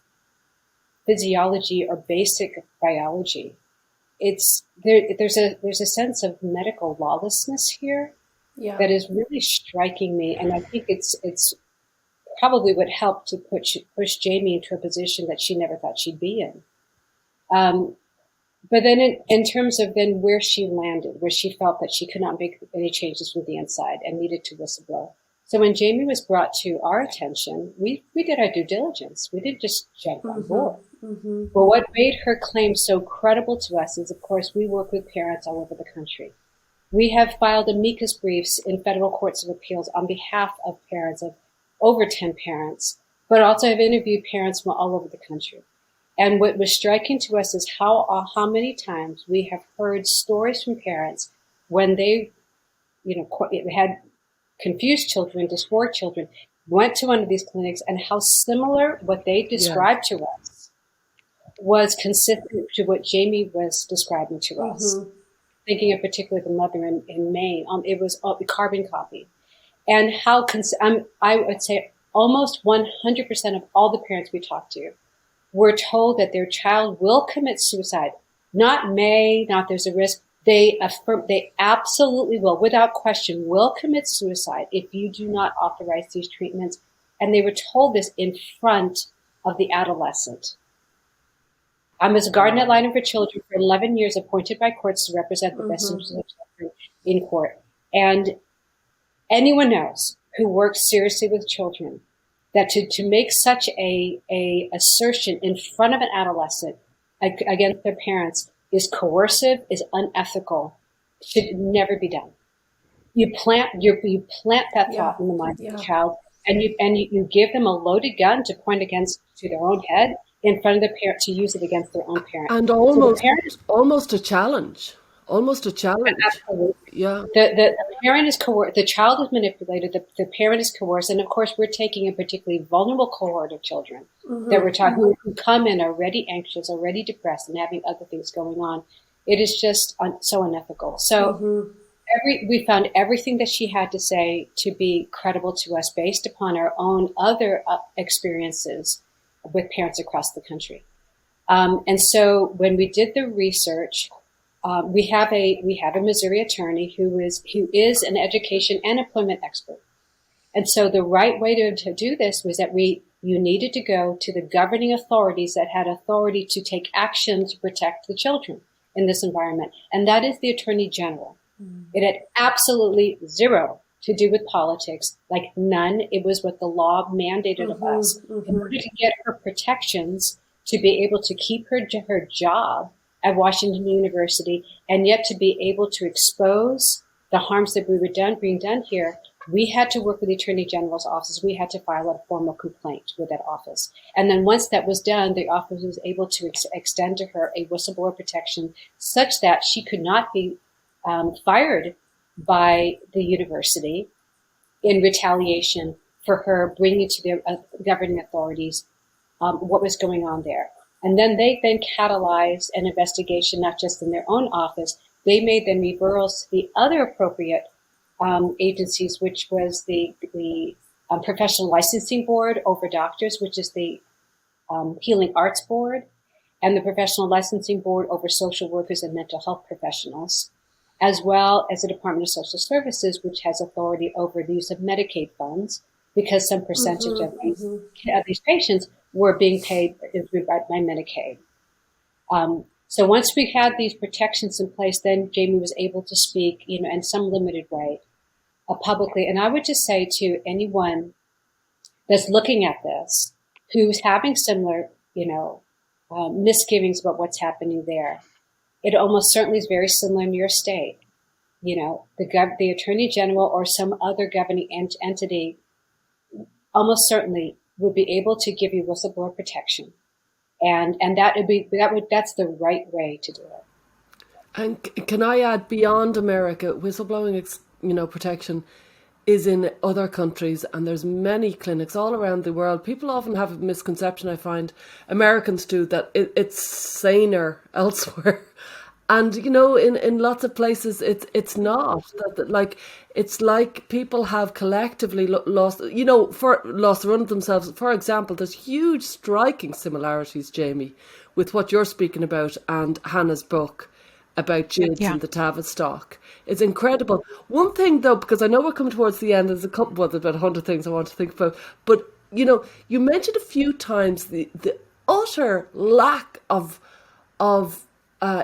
physiology or basic biology. There's a sense of medical lawlessness here. Yeah. That is really striking me, and I think it's probably what helped to push Jamie into a position that she never thought she'd be in. But then in terms of then where she landed, where she felt that she could not make any changes from the inside and needed to whistleblow. So when Jamie was brought to our attention, we did our due diligence. We didn't just jump on board. But what made her claim so credible to us is, of course, we work with parents all over the country. We have filed amicus briefs in federal courts of appeals on behalf of parents, of over 10 parents, but also have interviewed parents from all over the country. And what was striking to us is how many times we have heard stories from parents when they, had confused children, dysphoric children, went to one of these clinics, and how similar what they described to us was consistent to what Jamie was describing to us. Thinking of particularly the mother in Maine, it was a carbon copy. And how, I would say almost 100% of all the parents we talked to were told that their child will commit suicide, not may, not there's a risk, they absolutely will, without question, will commit suicide if you do not authorize these treatments. And they were told this in front of the adolescent. I was a guardian ad litem for children for 11 years, appointed by courts to represent the best interests of children in court. And anyone knows who works seriously with children that to make such a assertion in front of an adolescent against their parents is coercive, is unethical, should never be done. You plant that thought in the mind of the child, and you give them a loaded gun to point to their own head in front of the parent, to use it against their own parent. And almost a challenge. Almost a challenge. Absolutely. Yeah. The parent is coerced, the child is manipulated, the parent is coerced, and of course we're taking a particularly vulnerable cohort of children that we're talking who come in already anxious, already depressed, and having other things going on. It is just so unethical. So we found everything that she had to say to be credible to us based upon our own other experiences with parents across the country. And so when we did the research, we have a Missouri attorney who is an education and employment expert. And so the right way to do this was that you needed to go to the governing authorities that had authority to take action to protect the children in this environment. And that is the Attorney General. It had absolutely zero to do with politics, like none. It was what the law mandated of us in order to get her protections to be able to keep her job at Washington University, and yet to be able to expose the harms that we were being done here. We had to work with the Attorney General's office. We had to file a formal complaint with that office. And then once that was done, the office was able to extend to her a whistleblower protection such that she could not be fired by the university in retaliation for her bringing to the governing authorities what was going on there. And then they catalyzed an investigation, not just in their own office. They made then referrals to the other appropriate agencies, which was the Professional Licensing Board over Doctors, which is the Healing Arts Board, and the Professional Licensing Board over Social Workers and Mental Health Professionals, as well as the Department of Social Services, which has authority over the use of Medicaid funds, because some percentage of these patients were being paid by Medicaid. So once we had these protections in place, then Jamie was able to speak, in some limited way, publicly. And I would just say to anyone that's looking at this, who's having similar, misgivings about what's happening there, it almost certainly is very similar in your state. The Attorney General or some other governing entity almost certainly would be able to give you whistleblower protection. And that's the right way to do it. And can I add, beyond America, whistleblowing, protection is in other countries, and there's many clinics all around the world. People often have a misconception, I find, Americans do, that it's saner elsewhere. And, in lots of places, it's not. It's like people have collectively lost the run of themselves. For example, there's huge striking similarities, Jamie, with what you're speaking about and Hannah's book about GIDS and the Tavistock. It's incredible. One thing, though, because I know we're coming towards the end, there's about 100 things I want to think about. But, you mentioned a few times the utter lack of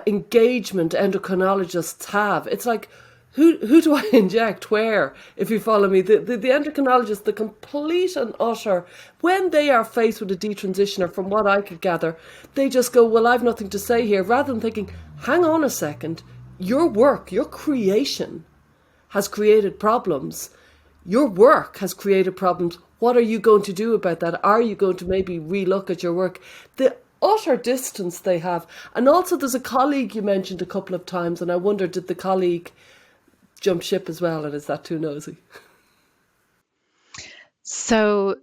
engagement endocrinologists have. It's like, who do I inject where, if you follow me? The endocrinologists, the complete and utter, when they are faced with a detransitioner, from what I could gather, they just go, well, I've nothing to say here, rather than thinking, hang on a second, your work, your creation has created problems. Your work has created problems. What are you going to do about that? Are you going to maybe relook at your work? The utter distance they have. And also there's a colleague you mentioned a couple of times, and I wonder, did the colleague jump ship as well, and is that too nosy? So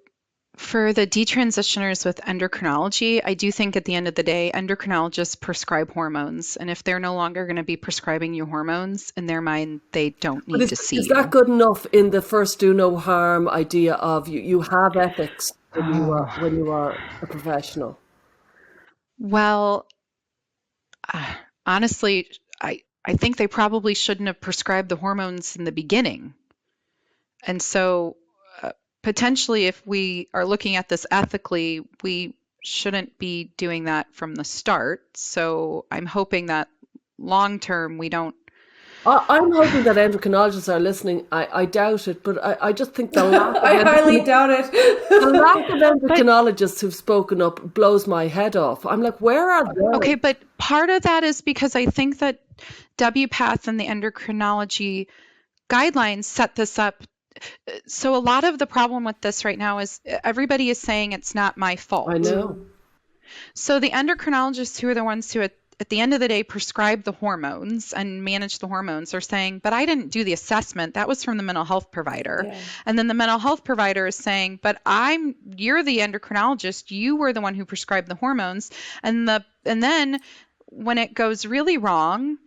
for the detransitioners with endocrinology, I do think at the end of the day, endocrinologists prescribe hormones. And if they're no longer going to be prescribing you hormones, in their mind, they don't need to see you. Is that good enough in the first do no harm idea of you have ethics when you are a professional? Well, honestly, I think they probably shouldn't have prescribed the hormones in the beginning. And so potentially, if we are looking at this ethically, we shouldn't be doing that from the start. So I'm hoping that long term we don't. I'm hoping that endocrinologists are listening. I doubt it, but I just think the lack of I highly doubt it. the lack of endocrinologists who've spoken up blows my head off. I'm like, where are they? Okay, but part of that is because I think that WPATH and the endocrinology guidelines set this up. So a lot of the problem with this right now is everybody is saying it's not my fault. I know. So the endocrinologists, who are the ones who at the end of the day prescribe the hormones and manage the hormones, are saying, but I didn't do the assessment. That was from the mental health provider. Yeah. And then the mental health provider is saying, but you're the endocrinologist. You were the one who prescribed the hormones. And then when it goes really wrong,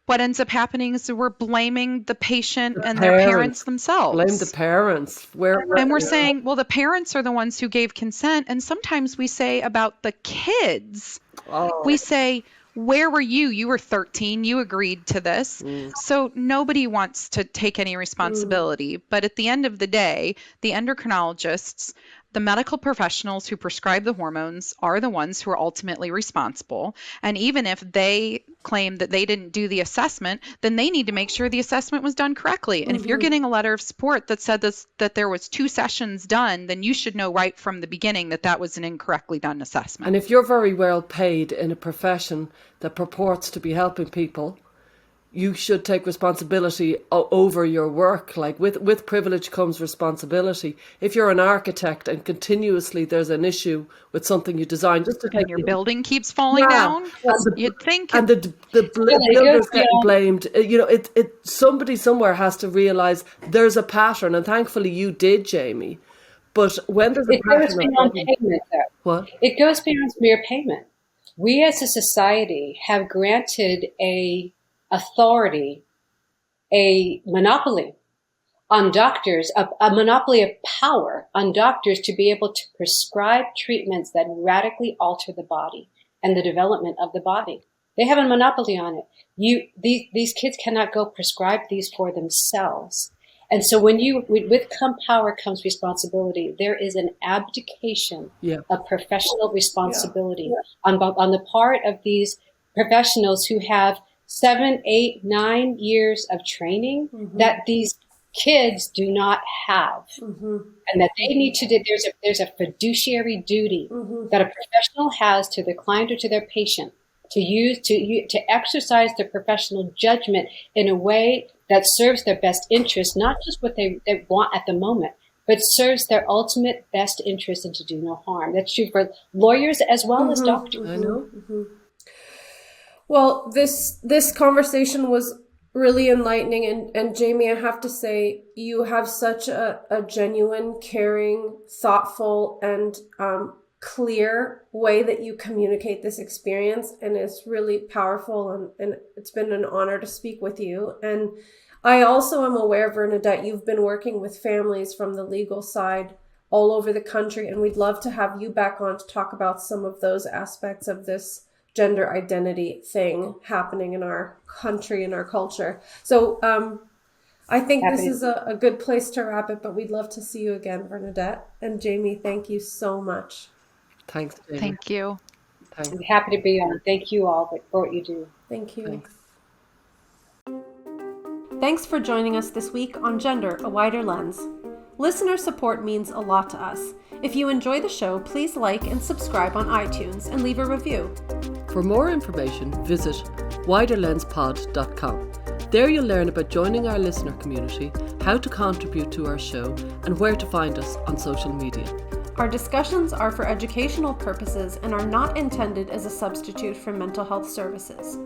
what ends up happening is that we're blaming the patient and their parents themselves. Blame the parents. And we're saying, well, the parents are the ones who gave consent. And sometimes we say about the kids, we say, where were you? You were 13. You agreed to this. So nobody wants to take any responsibility. But at the end of the day, the endocrinologists, the medical professionals who prescribe the hormones, are the ones who are ultimately responsible. And even if they claim that they didn't do the assessment, then they need to make sure the assessment was done correctly. And if you're getting a letter of support that said that there was 2 sessions done, then you should know right from the beginning that that was an incorrectly done assessment. And if you're very well paid in a profession that purports to be helping people, you should take responsibility over your work. Like with privilege comes responsibility. If you're an architect and continuously there's an issue with something you design, just to and your building keeps falling down, you'd think. And the builders getting blamed. Somebody somewhere has to realize there's a pattern, and thankfully you did, Jamie. But when there's a pattern, it goes beyond payment, though. What? It goes beyond mere payment. We as a society have granted a authority, a monopoly on doctors, a monopoly of power on doctors to be able to prescribe treatments that radically alter the body and the development of the body. They have a monopoly on it. These kids cannot go prescribe these for themselves. And so with power comes responsibility. There is an abdication of professional responsibility on the part of these professionals who have 7, 8, 9 years of training that these kids do not have, and that they need to do. There's a fiduciary duty that a professional has to the client or to their patient to exercise their professional judgment in a way that serves their best interest, not just what they want at the moment, but serves their ultimate best interest and to do no harm. That's true for lawyers as well as doctors. I know. Well, this conversation was really enlightening, and Jamie, I have to say, you have such a genuine, caring, thoughtful, and clear way that you communicate this experience, and it's really powerful, and it's been an honor to speak with you. And I also am aware, Vernadette, you've been working with families from the legal side all over the country, and we'd love to have you back on to talk about some of those aspects of this gender identity thing happening in our country and our culture. So I think this is a good place to wrap it, but we'd love to see you again, Vernadette. And Jamie, thank you so much. Thanks, Jamie. Thank you. Thanks. I'm happy to be on. Thank you all for what you do. Thank you. Thanks. Thanks for joining us this week on Gender, A Wider Lens. Listener support means a lot to us. If you enjoy the show, please like and subscribe on iTunes and leave a review. For more information, visit widerlenspod.com. There you'll learn about joining our listener community, how to contribute to our show, and where to find us on social media. Our discussions are for educational purposes and are not intended as a substitute for mental health services.